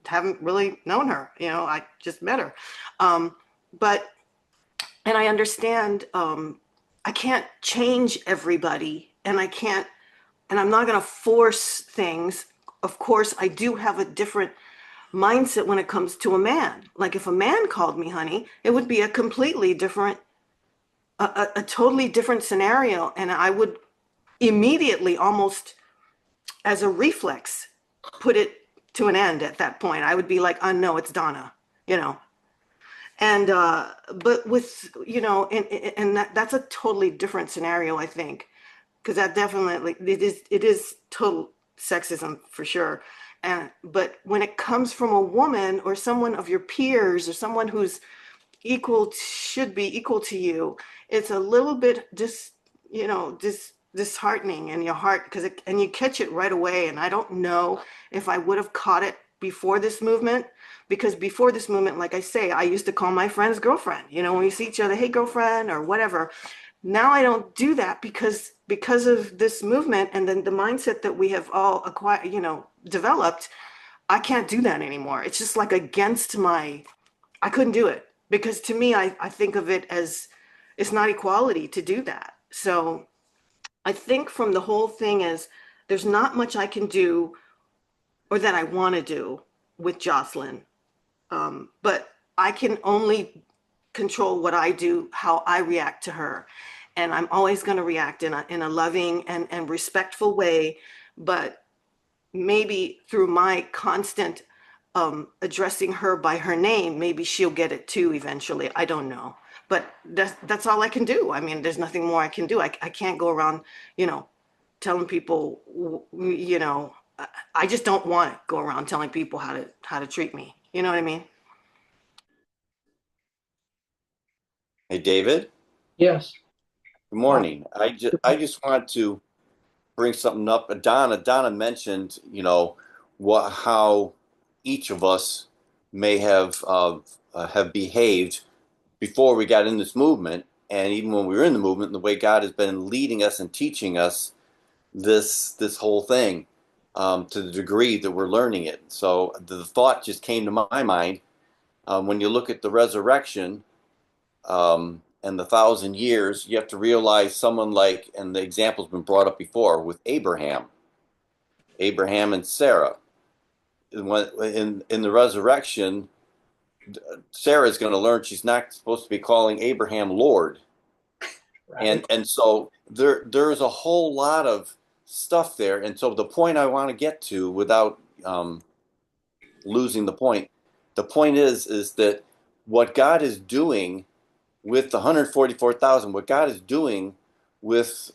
haven't really known her, I just met her. But, and I understand, I can't change everybody, and I'm not going to force things. Of course, I do have a different mindset when it comes to a man. Like if a man called me honey, it would be a completely different, a totally different scenario. And I would immediately, almost as a reflex, put it to an end at that point. I would be like, oh no, it's Donna, you know. And but with, you know, and that's a totally different scenario, I think, because that definitely, it is total sexism for sure. And but when it comes from a woman or someone of your peers or someone who's equal, should be equal to you, it's a little bit just, you know, just disheartening in your heart, because and you catch it right away. And I don't know if I would have caught it before this movement, because before this movement, like I say, I used to call my friends girlfriend, you know, when we see each other, hey girlfriend or whatever. Now I don't do that because of this movement, and then the mindset that we have all acquired, you know, developed. I can't do that anymore. It's just like against my, I couldn't do it, because to me, I think of it as it's not equality to do that. So I think from the whole thing is there's not much I can do or that I want to do with Jocelyn. But I can only control what I do, how I react to her. And I'm always going to react in a loving and respectful way. But maybe through my constant addressing her by her name, maybe she'll get it too eventually. I don't know. But that's all I can do. I mean, there's nothing more I can do. I can't go around, you know, telling people, you know, I just don't want to go around telling people how to treat me. You know what I mean? Hey, David. Yes. Good morning. I just want to bring something up. Donna mentioned, you know, what how each of us may have behaved before we got in this movement, and even when we were in the movement, the way God has been leading us and teaching us this whole thing, to the degree that we're learning it. So the thought just came to my mind, when you look at the resurrection, and the 1,000 years, you have to realize someone like, and the example's been brought up before with Abraham and Sarah. In the resurrection, Sarah is going to learn she's not supposed to be calling Abraham Lord, Right. and so there's a whole lot of stuff there. And so the point I want to get to, without losing the point is that what God is doing with the 144,000, what God is doing with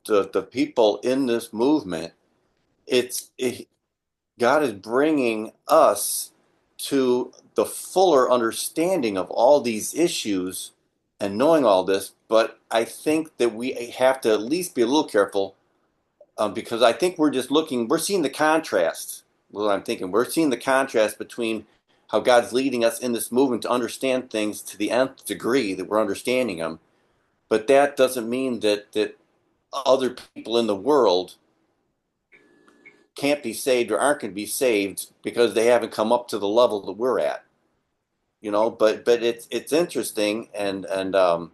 the people in this movement, God is bringing us to the fuller understanding of all these issues and knowing all this. But I think that we have to at least be a little careful, because I think we're seeing the contrast. Well, I'm thinking we're seeing the contrast between how God's leading us in this movement to understand things to the nth degree that we're understanding them. But that doesn't mean that other people in the world can't be saved or aren't going to be saved because they haven't come up to the level that we're at. You know, but it's interesting, and I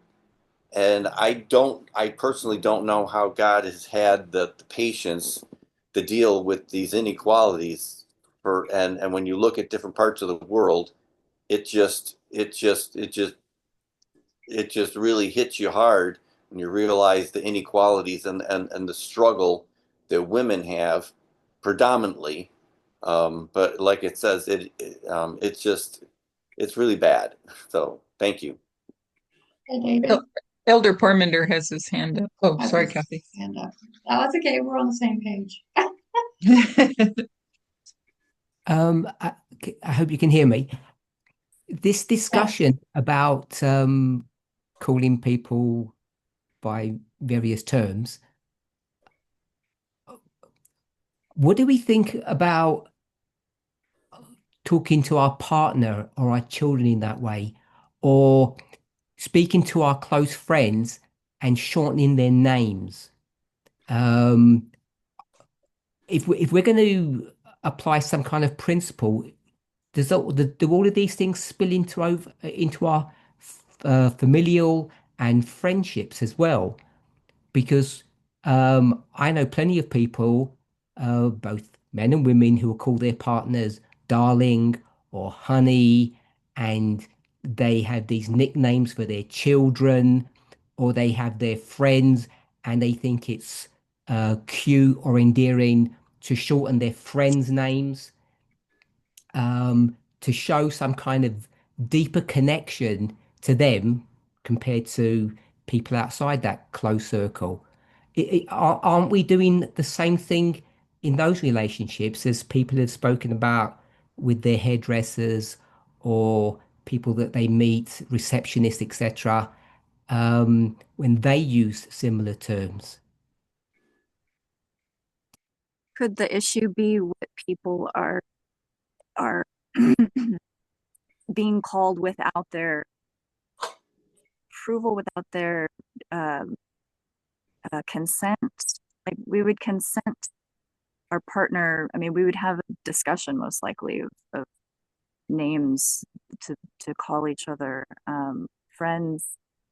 personally don't know how God has had the patience to deal with these inequalities and when you look at different parts of the world, it just really hits you hard when you realize the inequalities and the struggle that women have predominantly. But like it says, it's really bad. So thank you. Hey, David. Elder Parmenter has his hand up. Oh, Has sorry, his Kathy. hand up. Oh, that's okay. We're on the same page. I hope you can hear me. This discussion about calling people by various terms, what do we think about talking to our partner or our children in that way, or speaking to our close friends and shortening their names? If we're going to apply some kind of principle, do all of these things spill into our familial and friendships as well? Because I know plenty of people, both men and women, who will call their partners darling or honey, and they have these nicknames for their children, or they have their friends, and they think it's cute or endearing to shorten their friends' names, to show some kind of deeper connection to them compared to people outside that close circle. Aren't we doing the same thing in those relationships as people have spoken about with their hairdressers or people that they meet, receptionists, etc., when they use similar terms? Could the issue be what people are being called without their approval, without their um, consent? Like we would consent our partner. I mean, we would have a discussion most likely of names to call each other friends.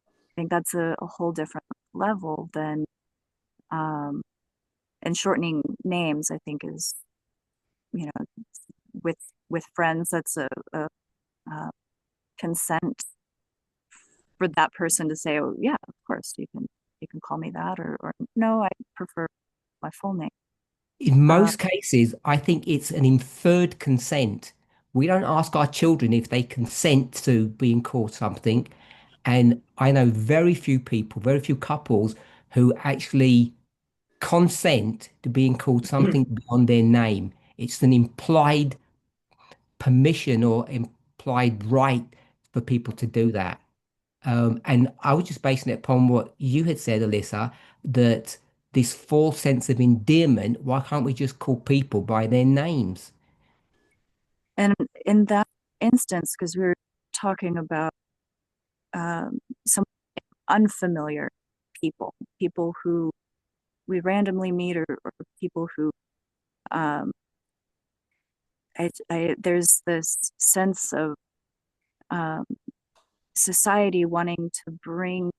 I think that's a whole different level than um, and shortening names. I think is, you know, with friends, that's a consent for that person to say, oh yeah, of course you can call me that, or no, I prefer my full name. In Uh, most cases, I think it's an inferred consent. We don't ask our children if they consent to being called something. And I know very few people, very few couples who actually consent to being called something beyond their name. It's an implied permission or implied right for people to do that. And I was just basing it upon what you had said, Alyssa, that this false sense of endearment, why can't we just call people by their names? and in that instance, because we were talking about some unfamiliar people who we randomly meet, or people who um, there's this sense of um, society wanting to bring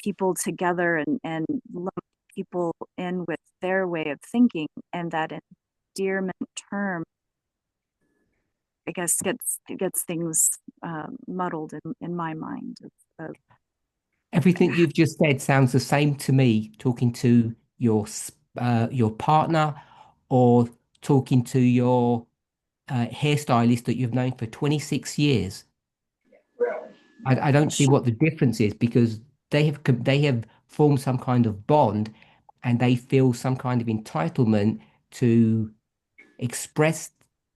people together and lump people in with their way of thinking, and that endearment term, I guess, gets things muddled in my mind. Everything you've just said sounds the same to me talking to your partner or talking to your hairstylist that you've known for 26 years. Really. I don't see what the difference is because they have formed some kind of bond and they feel some kind of entitlement to express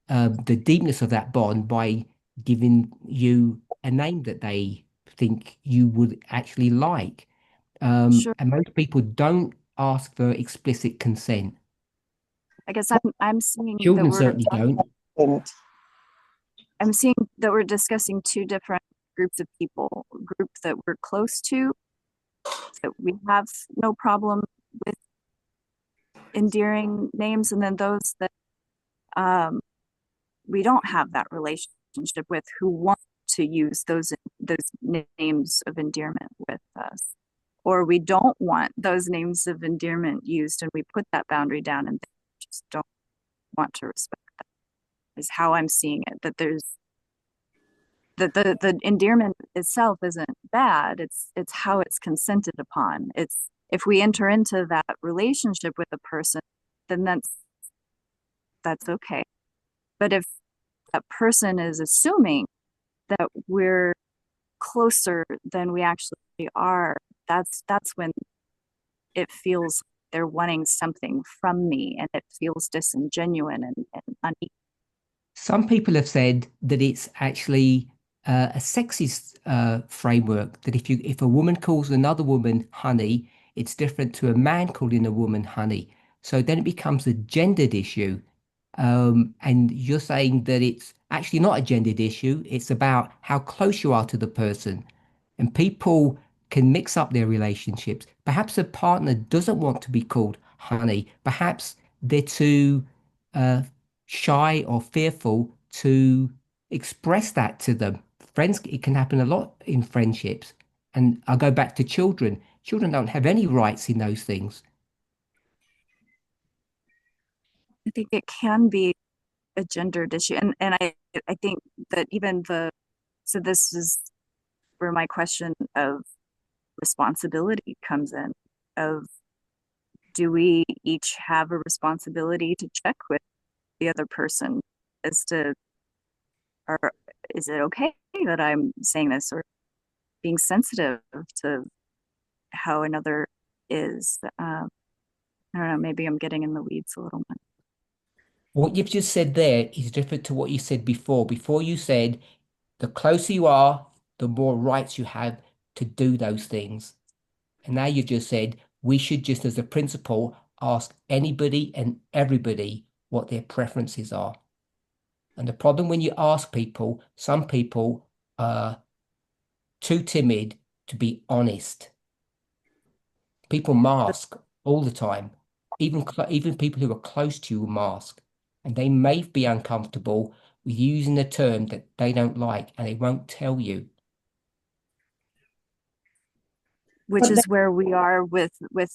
the deepness of that bond by giving you a name that they think you would actually like. Sure. And most people don't ask for explicit consent. I guess I'm seeing that Children certainly don't. I'm seeing that we're discussing two different groups of people: group that we're close to, that we have no problem with endearing names, and then those that um, we don't have that relationship with, who want to use those names of endearment with us, or we don't want those names of endearment used, and we put that boundary down, and they just don't want to respect that. Is how I'm seeing it. That there's the endearment itself isn't bad. It's how it's consented upon. It's if we enter into that relationship with a person, then that's okay. But if that person is assuming that we're closer than we actually are, that's when it feels they're wanting something from me, and it feels disingenuous and unequal. Some people have said that it's actually a sexist framework. That if a woman calls another woman honey, it's different to a man calling a woman honey. So then it becomes a gendered issue. And you're saying that it's actually not a gendered issue. It's about how close you are to the person. And people can mix up their relationships. Perhaps a partner doesn't want to be called honey. Perhaps they're too uh, shy or fearful to express that to them. Friends, it can happen a lot in friendships. And I'll go back to children. Children don't have any rights in those things. I think it can be a gendered issue. And I think that even so this is where my question of responsibility comes in, of do we each have a responsibility to check with the other person as to, or is it okay that I'm saying this, or being sensitive to how another is. I don't know, maybe I'm getting in the weeds a little bit. What you've just said there is different to what you said before. Before you said the closer you are, the more rights you have to do those things. And now you've just said we should just, as a principle, ask anybody and everybody what their preferences are. And the problem when you ask people, some people are too timid to be honest. People mask all the time. Even people who are close to you mask, and they may be uncomfortable with using a term that they don't like, and they won't tell you. Which is where we are with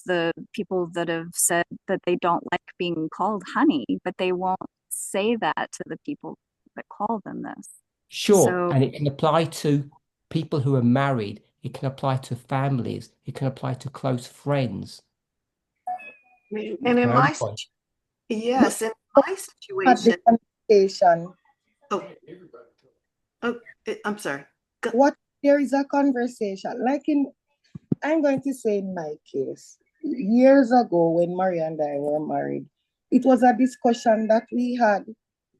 the people that have said that they don't like being called honey, but they won't say that to the people that call them this. Sure, So, and it can apply to people who are married. It can apply to families. It can apply to close friends. And in My my own point. yes, in my Had the situation, conversation. oh, oh, I'm sorry. What there is a conversation, like I'm going to say in my case, years ago when Maria and I were married, it was a discussion that we had.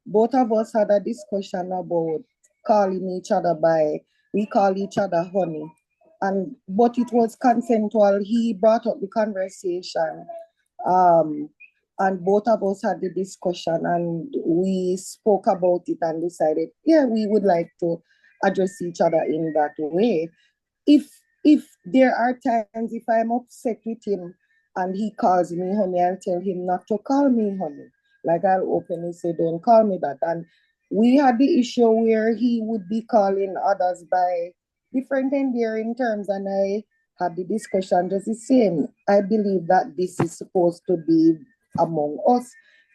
Both of us had a discussion about calling each other we call each other honey. But it was consensual. He brought up the conversation. Um, and both of us had the discussion and we spoke about it and decided, yeah, we would like to address each other in that way. If there are times if I'm upset with him and he calls me honey, I'll tell him not to call me honey. Like I'll openly say, don't call me that. And we had the issue where he would be calling others by different endearing terms, and I had the discussion just the same. I believe that this is supposed to be among us.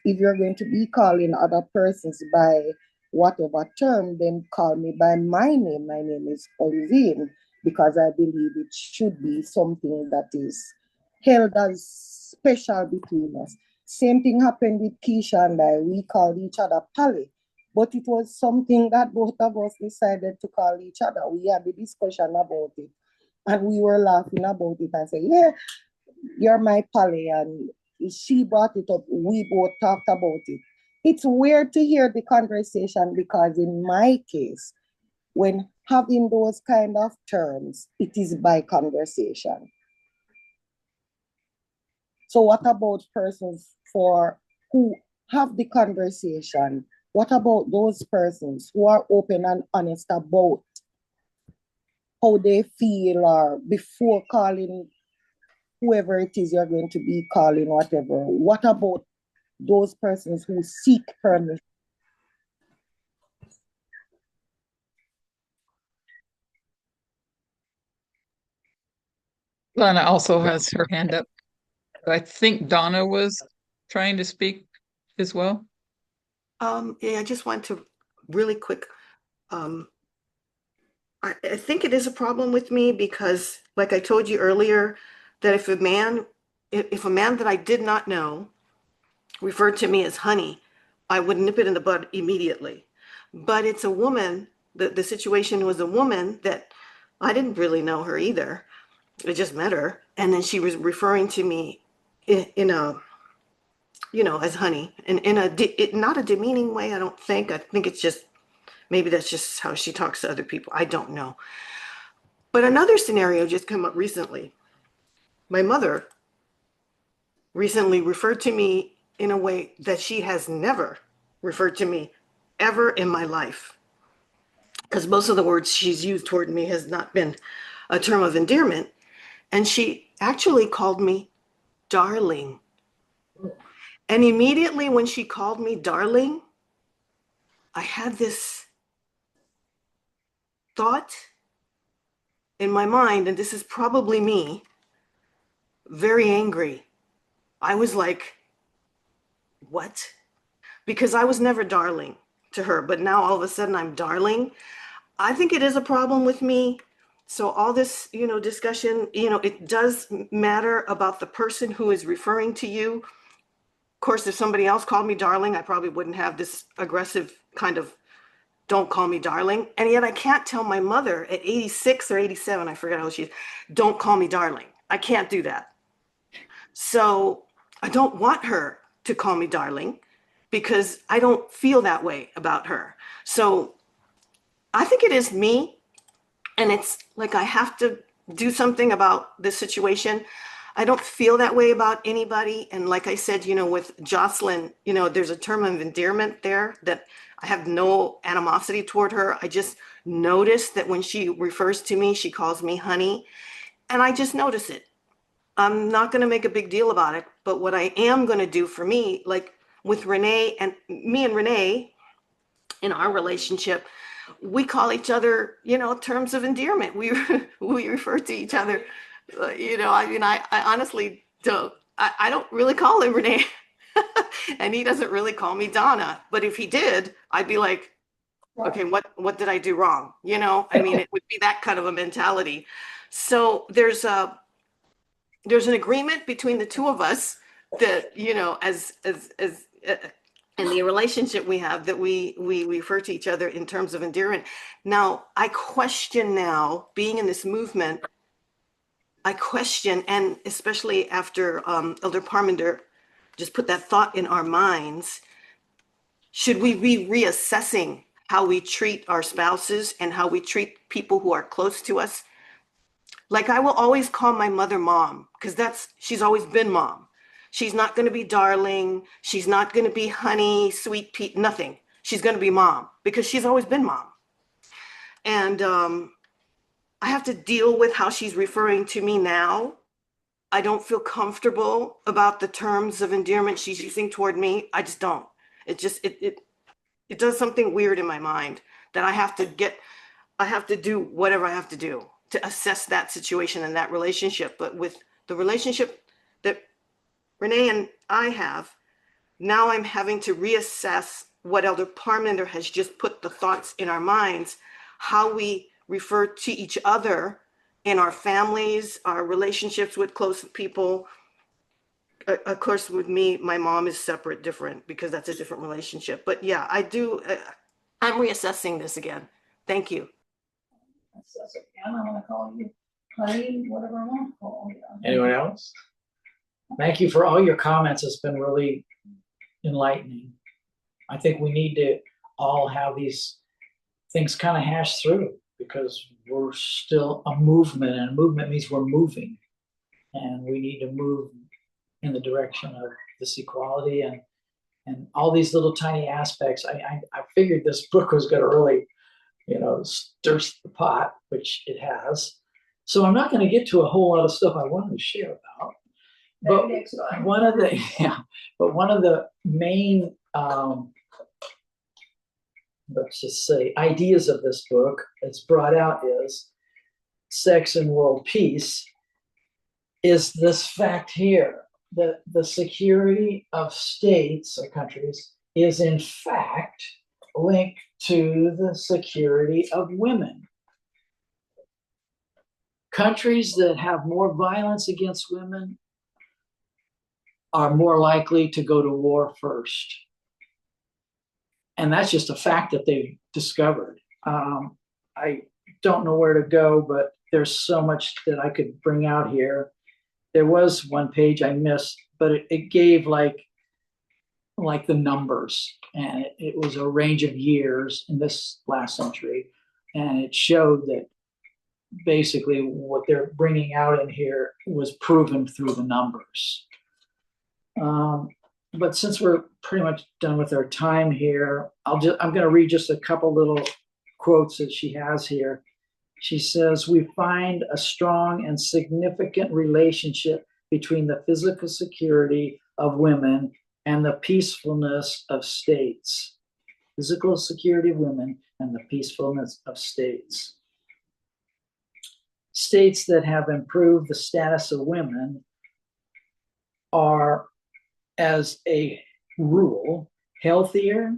If you're going to be calling other persons by whatever term, then call me by my name. My name is Olivine, because I believe it should be something that is held as special between us. Same thing happened with Keisha and I. We called each other Polly, but it was something that both of us decided to call each other. We had the discussion about it, and we were laughing about it and say, yeah, you're my Polly. And she brought it up. We both talked about it. It's weird to hear the conversation because in my case, when having those kind of terms, it is by conversation. So what about persons who have the conversation? What about those persons who are open and honest about how they feel, or before calling whoever it is you're going to be calling, whatever? What about those persons who seek permission? Lana also has her hand up. I think Donna was trying to speak as well. Yeah, I just want to really quick. I think it is a problem with me because, like I told you earlier, that if a man that I did not know referred to me as honey, I would nip it in the bud immediately. But it's a woman. The situation was a woman that I didn't really know her either. I just met her, and then she was referring to me in a, as honey, and in not a demeaning way. I don't think. I think it's just maybe that's just how she talks to other people. I don't know. But another scenario just came up recently. My mother recently referred to me in a way that she has never referred to me ever in my life. Because most of the words she's used toward me has not been a term of endearment. And she actually called me darling. And immediately when she called me darling, I had this thought in my mind, and this is probably me, very angry. I was like, what? because I was never darling to her, but now all of a sudden I'm darling. I think it is a problem with me. So all this, discussion, it does matter about the person who is referring to you. Of course, if somebody else called me darling, I probably wouldn't have this aggressive kind of don't call me darling. And yet I can't tell my mother at 86 or 87, I forget how old she is, don't call me darling. I can't do that. So I don't want her to call me darling because I don't feel that way about her. So I think it is me. And it's like I have to do something about this situation. I don't feel that way about anybody. And like I said, with Jocelyn, there's a term of endearment there that I have no animosity toward her. I just notice that when she refers to me, she calls me honey. And I just notice it. I'm not going to make a big deal about it. But what I am going to do for me, like with Renee and Renee in our relationship, we call each other, terms of endearment. We refer to each other, I honestly don't. I don't really call him Renee, and he doesn't really call me Donna. But if he did, I'd be like, okay, what did I do wrong? It would be that kind of a mentality. So there's an agreement between the two of us that as in the relationship we have, that we refer to each other in terms of endearment. Now, I question now, being in this movement, I question, and especially after Elder Parmenter just put that thought in our minds, should we be reassessing how we treat our spouses and how we treat people who are close to us? Like, I will always call my mother mom, because she's always been mom. She's not going to be darling. She's not going to be honey, sweet pea, nothing. She's going to be mom because she's always been mom. And I have to deal with how she's referring to me now. I don't feel comfortable about the terms of endearment she's using toward me. I just don't. It does something weird in my mind that I have to do whatever I have to do to assess that situation and that relationship. But with the relationship that Renee and I have, now I'm having to reassess what Elder Parmenter has just put the thoughts in our minds, how we refer to each other in our families, our relationships with close people. Of course, with me, my mom is separate, different, because that's a different relationship. But yeah, I'm reassessing this again. Thank you. I'm not gonna call you honey, whatever I want to call you. Anyone else? Thank you for all your comments. It's been really enlightening. I think we need to all have these things kind of hashed through because we're still a movement, and a movement means we're moving, and we need to move in the direction of this equality and all these little tiny aspects. I figured this book was going to really, stir the pot, which it has. So I'm not going to get to a whole lot of stuff I wanted to share about. But one of the main let's just say ideas of this book that's brought out is sex and world peace, is this fact here that the security of states or countries is in fact linked to the security of women. Countries that have more violence against women are more likely to go to war first. And that's just a fact that they've discovered. I don't know where to go, but there's so much that I could bring out here. There was one page I missed, but it gave like the numbers, and it was a range of years in this last century. And it showed that basically what they're bringing out in here was proven through the numbers. But since we're pretty much done with our time here, I'm going to read just a couple little quotes that she has here. She says, "We find a strong and significant relationship between the physical security of women and the peacefulness of states." Physical security of women and the peacefulness of states. States that have improved the status of women are, as a rule, healthier,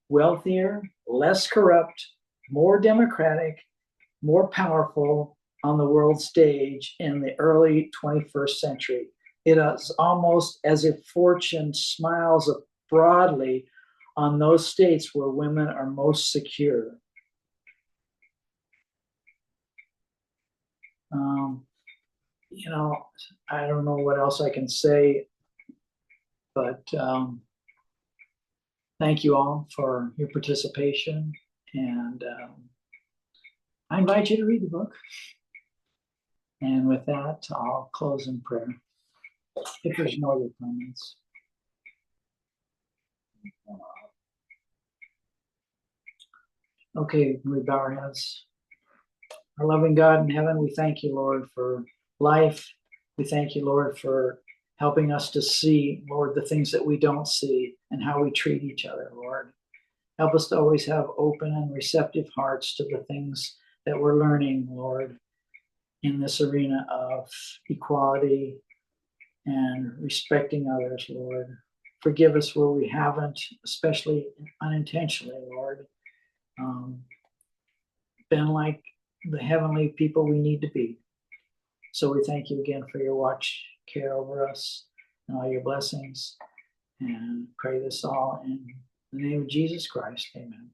wealthier, less corrupt, more democratic, more powerful on the world stage in the early 21st century. It is almost as if fortune smiles broadly on those states where women are most secure. You know, I don't know what else I can say, but thank you all for your participation. And I invite you to read the book. And with that, I'll close in prayer if there's no other comments. Okay, we bow our heads. Our loving God in heaven, we thank you, Lord, for life. We thank you, Lord, for helping us to see, Lord, the things that we don't see and how we treat each other, Lord. Help us to always have open and receptive hearts to the things that we're learning, Lord, in this arena of equality and respecting others, Lord. Forgive us where we haven't, especially unintentionally, Lord, been like the heavenly people we need to be. So we thank you again for your watch care over us and all your blessings, and pray this all in the name of Jesus Christ. Amen.